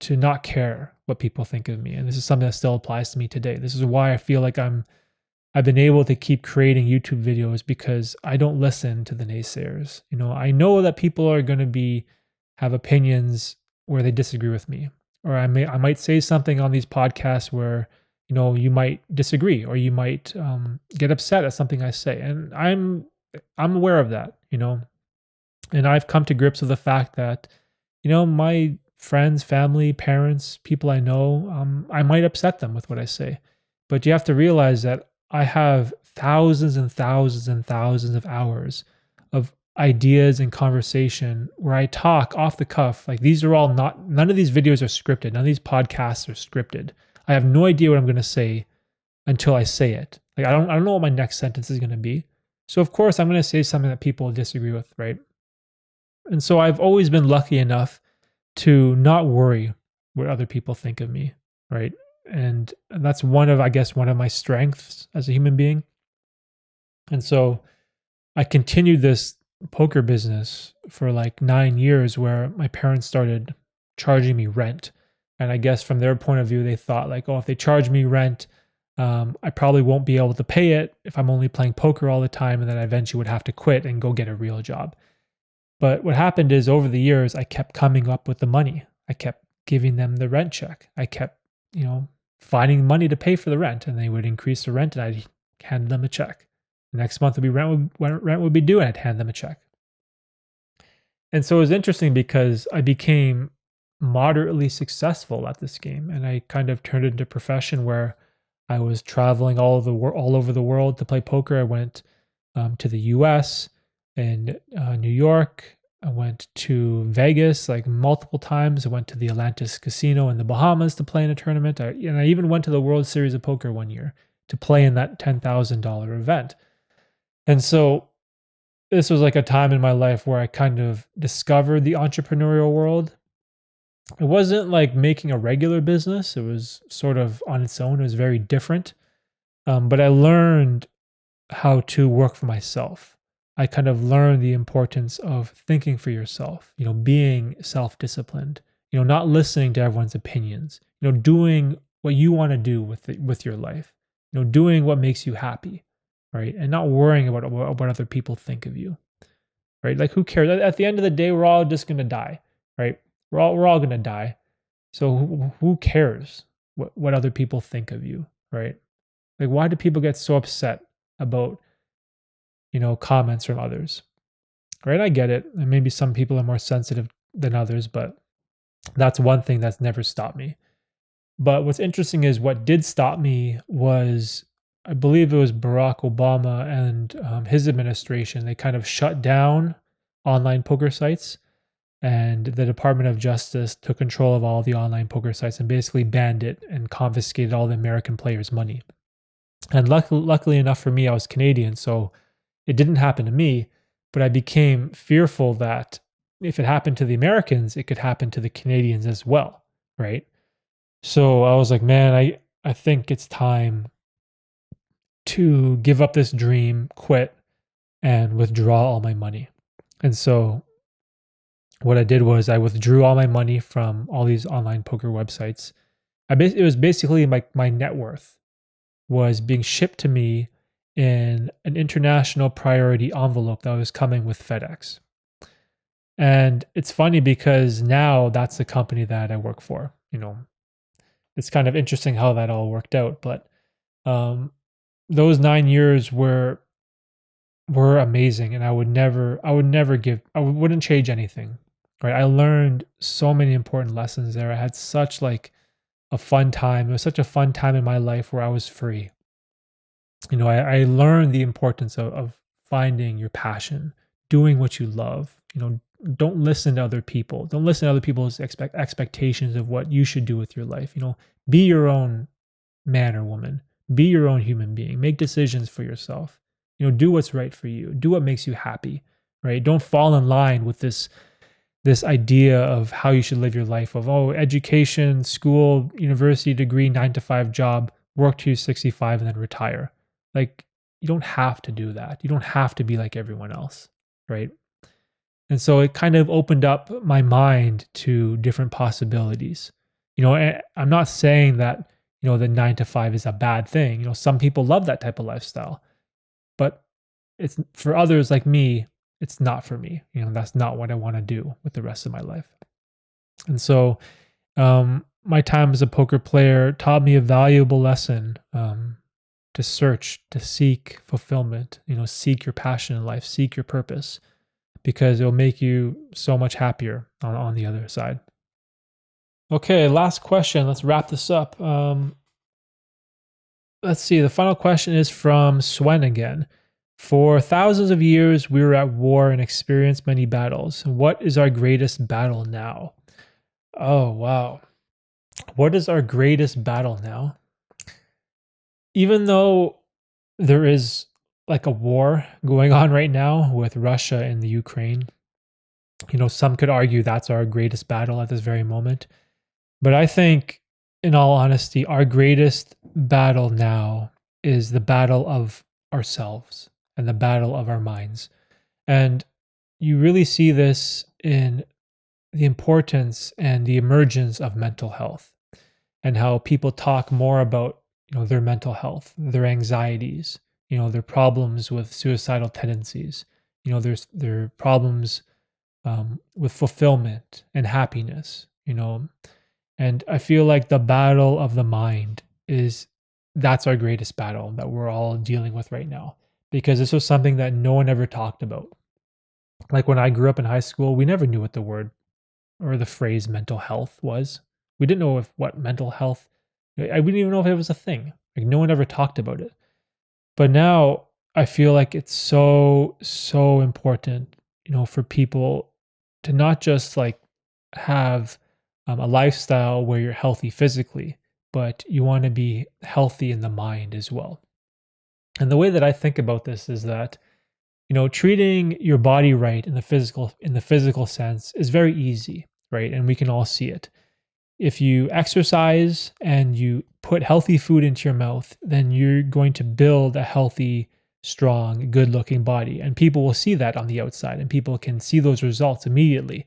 to not care what people think of me. And this is something that still applies to me today. This is why I feel like I've been able to keep creating YouTube videos because I don't listen to the naysayers. I know that people are going to have opinions where they disagree with me, or I might say something on these podcasts where you might disagree or you might get upset at something I say, and I'm aware of that. And I've come to grips with the fact that my friends, family, parents, people I know, I might upset them with what I say, but you have to realize that I have thousands and thousands and thousands of hours of ideas and conversation where I talk off the cuff. Like these are all none of these videos are scripted. None of these podcasts are scripted. I have no idea what I'm going to say until I say it. Like I don't know what my next sentence is going to be. So of course I'm going to say something that people disagree with, right? And so I've always been lucky enough to not worry what other people think of me, right? And that's one of my strengths as a human being. And so I continued this poker business for like 9 years where my parents started charging me rent. And I guess from their point of view, they thought like, oh, if they charge me rent, I probably won't be able to pay it if I'm only playing poker all the time. And then I eventually would have to quit and go get a real job. But what happened is over the years, I kept coming up with the money. I kept giving them the rent check. I kept, finding money to pay for the rent, and they would increase the rent and I'd hand them a check. The next month would be rent would be due and I'd hand them a check. And so it was interesting because I became moderately successful at this game, and I kind of turned it into a profession where I was traveling all over the world to play poker. I went to the US and New York. I went to Vegas like multiple times. I went to the Atlantis Casino in the Bahamas to play in a tournament. And I even went to the World Series of Poker one year to play in that $10,000 event. And so this was like a time in my life where I kind of discovered the entrepreneurial world. It wasn't like making a regular business. It was sort of on its own. It was very different. But I learned how to work for myself. I kind of learned the importance of thinking for yourself, being self-disciplined, not listening to everyone's opinions, doing what you want to do with your life, doing what makes you happy, right? And not worrying about what other people think of you, right? Like, who cares? At the end of the day, we're all just going to die, right? We're all going to die. So who cares what other people think of you, right? Like, why do people get so upset about, comments from others, right? I get it. And maybe some people are more sensitive than others, but that's one thing that's never stopped me. But what's interesting is what did stop me was, I believe it was Barack Obama and his administration. They kind of shut down online poker sites, and the Department of Justice took control of all the online poker sites and basically banned it and confiscated all the American players' money. And luckily enough for me, I was Canadian, so it didn't happen to me, but I became fearful that if it happened to the Americans, it could happen to the Canadians as well, right? So I was like, man, I think it's time to give up this dream, quit, and withdraw all my money. And so what I did was I withdrew all my money from all these online poker websites. It was basically my net worth was being shipped to me in an international priority envelope that was coming with FedEx. And it's funny because now that's the company that I work for. It's kind of interesting how that all worked out. But those 9 years were amazing, and I wouldn't change anything. Right? I learned so many important lessons there. I had such like a fun time. It was such a fun time in my life where I was free. I learned the importance of finding your passion, doing what you love. Don't listen to other people. Don't listen to other people's expectations of what you should do with your life. Be your own man or woman. Be your own human being. Make decisions for yourself. Do what's right for you. Do what makes you happy, right? Don't fall in line with this idea of how you should live your life of, education, school, university degree, 9-to-5 job, work till you're 65 and then retire. Like, you don't have to do that. You don't have to be like everyone else, right? And so it kind of opened up my mind to different possibilities. I'm not saying that, the 9-to-5 is a bad thing. Some people love that type of lifestyle, but it's for others like me, it's not for me. That's not what I want to do with the rest of my life. And so my time as a poker player taught me a valuable lesson, to search, to seek fulfillment, seek your passion in life, seek your purpose, because it'll make you so much happier on the other side. Okay, last question. Let's wrap this up. Let's see. The final question is from Swen again. For thousands of years, we were at war and experienced many battles. What is our greatest battle now? Oh, wow. What is our greatest battle now? Even though there is like a war going on right now with Russia and the Ukraine, some could argue that's our greatest battle at this very moment. But I think, in all honesty, our greatest battle now is the battle of ourselves and the battle of our minds. And you really see this in the importance and the emergence of mental health, and how people talk more about their mental health, their anxieties, their problems with suicidal tendencies, their problems with fulfillment and happiness, and I feel like the battle of the mind that's our greatest battle that we're all dealing with right now, because this was something that no one ever talked about. Like, when I grew up in high school, we never knew what the word or the phrase mental health was. We didn't know what mental health, I wouldn't even know if it was a thing. Like, no one ever talked about it. But now I feel like it's so important, for people to not just like have a lifestyle where you're healthy physically, but you want to be healthy in the mind as well. And the way that I think about this is that, treating your body right in the physical sense is very easy, right? And we can all see it. If you exercise and you put healthy food into your mouth, then you're going to build a healthy, strong, good-looking body. And people will see that on the outside, and people can see those results immediately.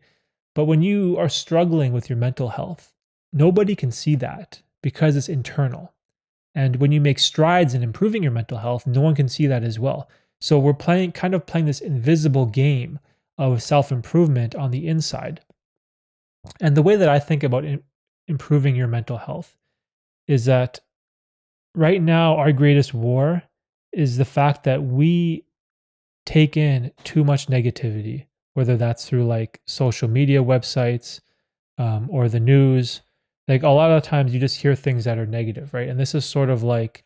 But when you are struggling with your mental health, nobody can see that because it's internal. And when you make strides in improving your mental health, no one can see that as well. So we're playing this invisible game of self-improvement on the inside. And the way that I think about improving your mental health is that right now our greatest war is the fact that we take in too much negativity, whether that's through like social media websites or the news. Like a lot of times you just hear things that are negative, right? And this is sort of like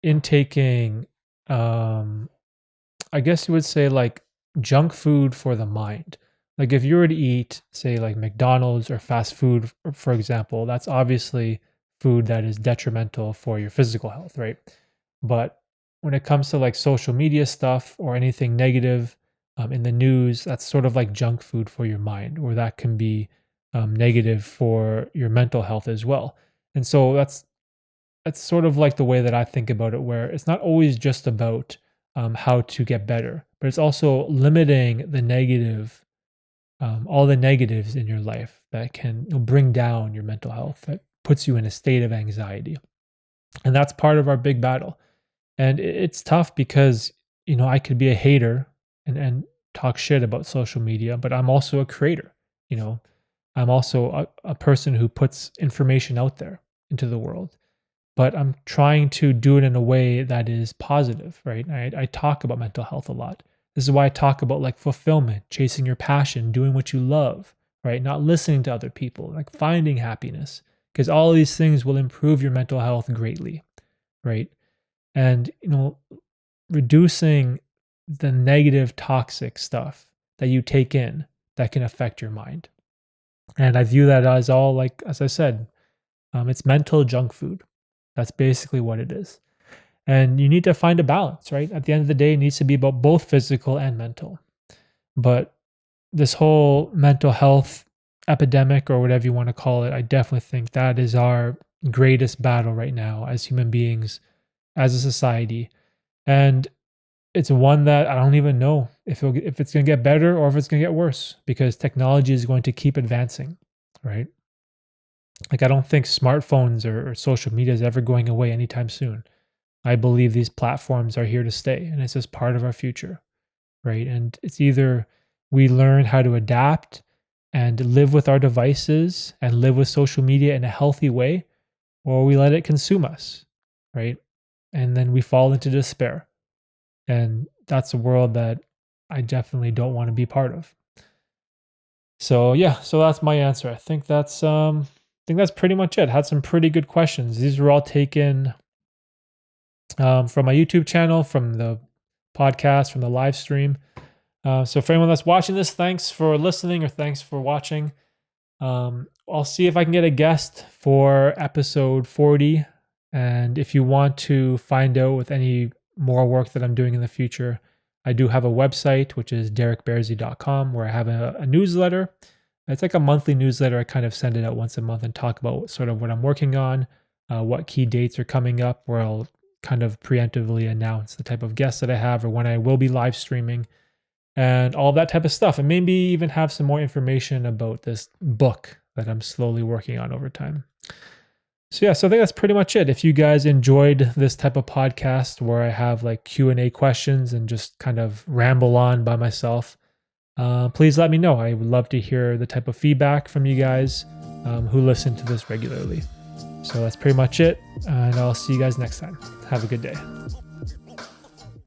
intaking, I guess you would say like junk food for the mind. Like if you were to eat, say like McDonald's or fast food, for example, that's obviously food that is detrimental for your physical health, right? But when it comes to like social media stuff or anything negative in the news, that's sort of like junk food for your mind, or that can be negative for your mental health as well. And so that's sort of like the way that I think about it, where it's not always just about how to get better, but it's also limiting the negative, all the negatives in your life that can bring down your mental health, that puts you in a state of anxiety. And that's part of our big battle. And it's tough because, I could be a hater and talk shit about social media, but I'm also a creator. I'm also a person who puts information out there into the world, but I'm trying to do it in a way that is positive, right? I talk about mental health a lot. This is why I talk about like fulfillment, chasing your passion, doing what you love, right? Not listening to other people, like finding happiness, because all of these things will improve your mental health greatly, right? And, reducing the negative, toxic stuff that you take in that can affect your mind. And I view that as all, like, as I said, it's mental junk food. That's basically what it is. And you need to find a balance, right? At the end of the day, it needs to be about both physical and mental. But this whole mental health epidemic, or whatever you want to call it, I definitely think that is our greatest battle right now as human beings, as a society. And it's one that I don't even know if it's going to get better or if it's going to get worse, because technology is going to keep advancing, right? Like I don't think smartphones or social media is ever going away anytime soon. I believe these platforms are here to stay, and it's just part of our future, right? And it's either we learn how to adapt and live with our devices and live with social media in a healthy way, or we let it consume us, right? And then we fall into despair. And that's a world that I definitely don't want to be part of. So yeah, so that's my answer. I think that's pretty much it. Had some pretty good questions. These were all taken from my YouTube channel, from the podcast, from the live stream. So for anyone that's watching this, thanks for listening or thanks for watching. I'll see if I can get a guest for episode 40. And if you want to find out with any more work that I'm doing in the future, I do have a website, which is derekbearzi.com, where I have a newsletter. It's like a monthly newsletter. I kind of send it out once a month and talk about sort of what I'm working on, what key dates are coming up, where I'll kind of preemptively announce the type of guests that I have or when I will be live streaming and all that type of stuff. And maybe even have some more information about this book that I'm slowly working on over time. So yeah, so I think that's pretty much it. If you guys enjoyed this type of podcast where I have like Q&A questions and just kind of ramble on by myself, please let me know. I would love to hear the type of feedback from you guys who listen to this regularly. So that's pretty much it, and I'll see you guys next time. Have a good day.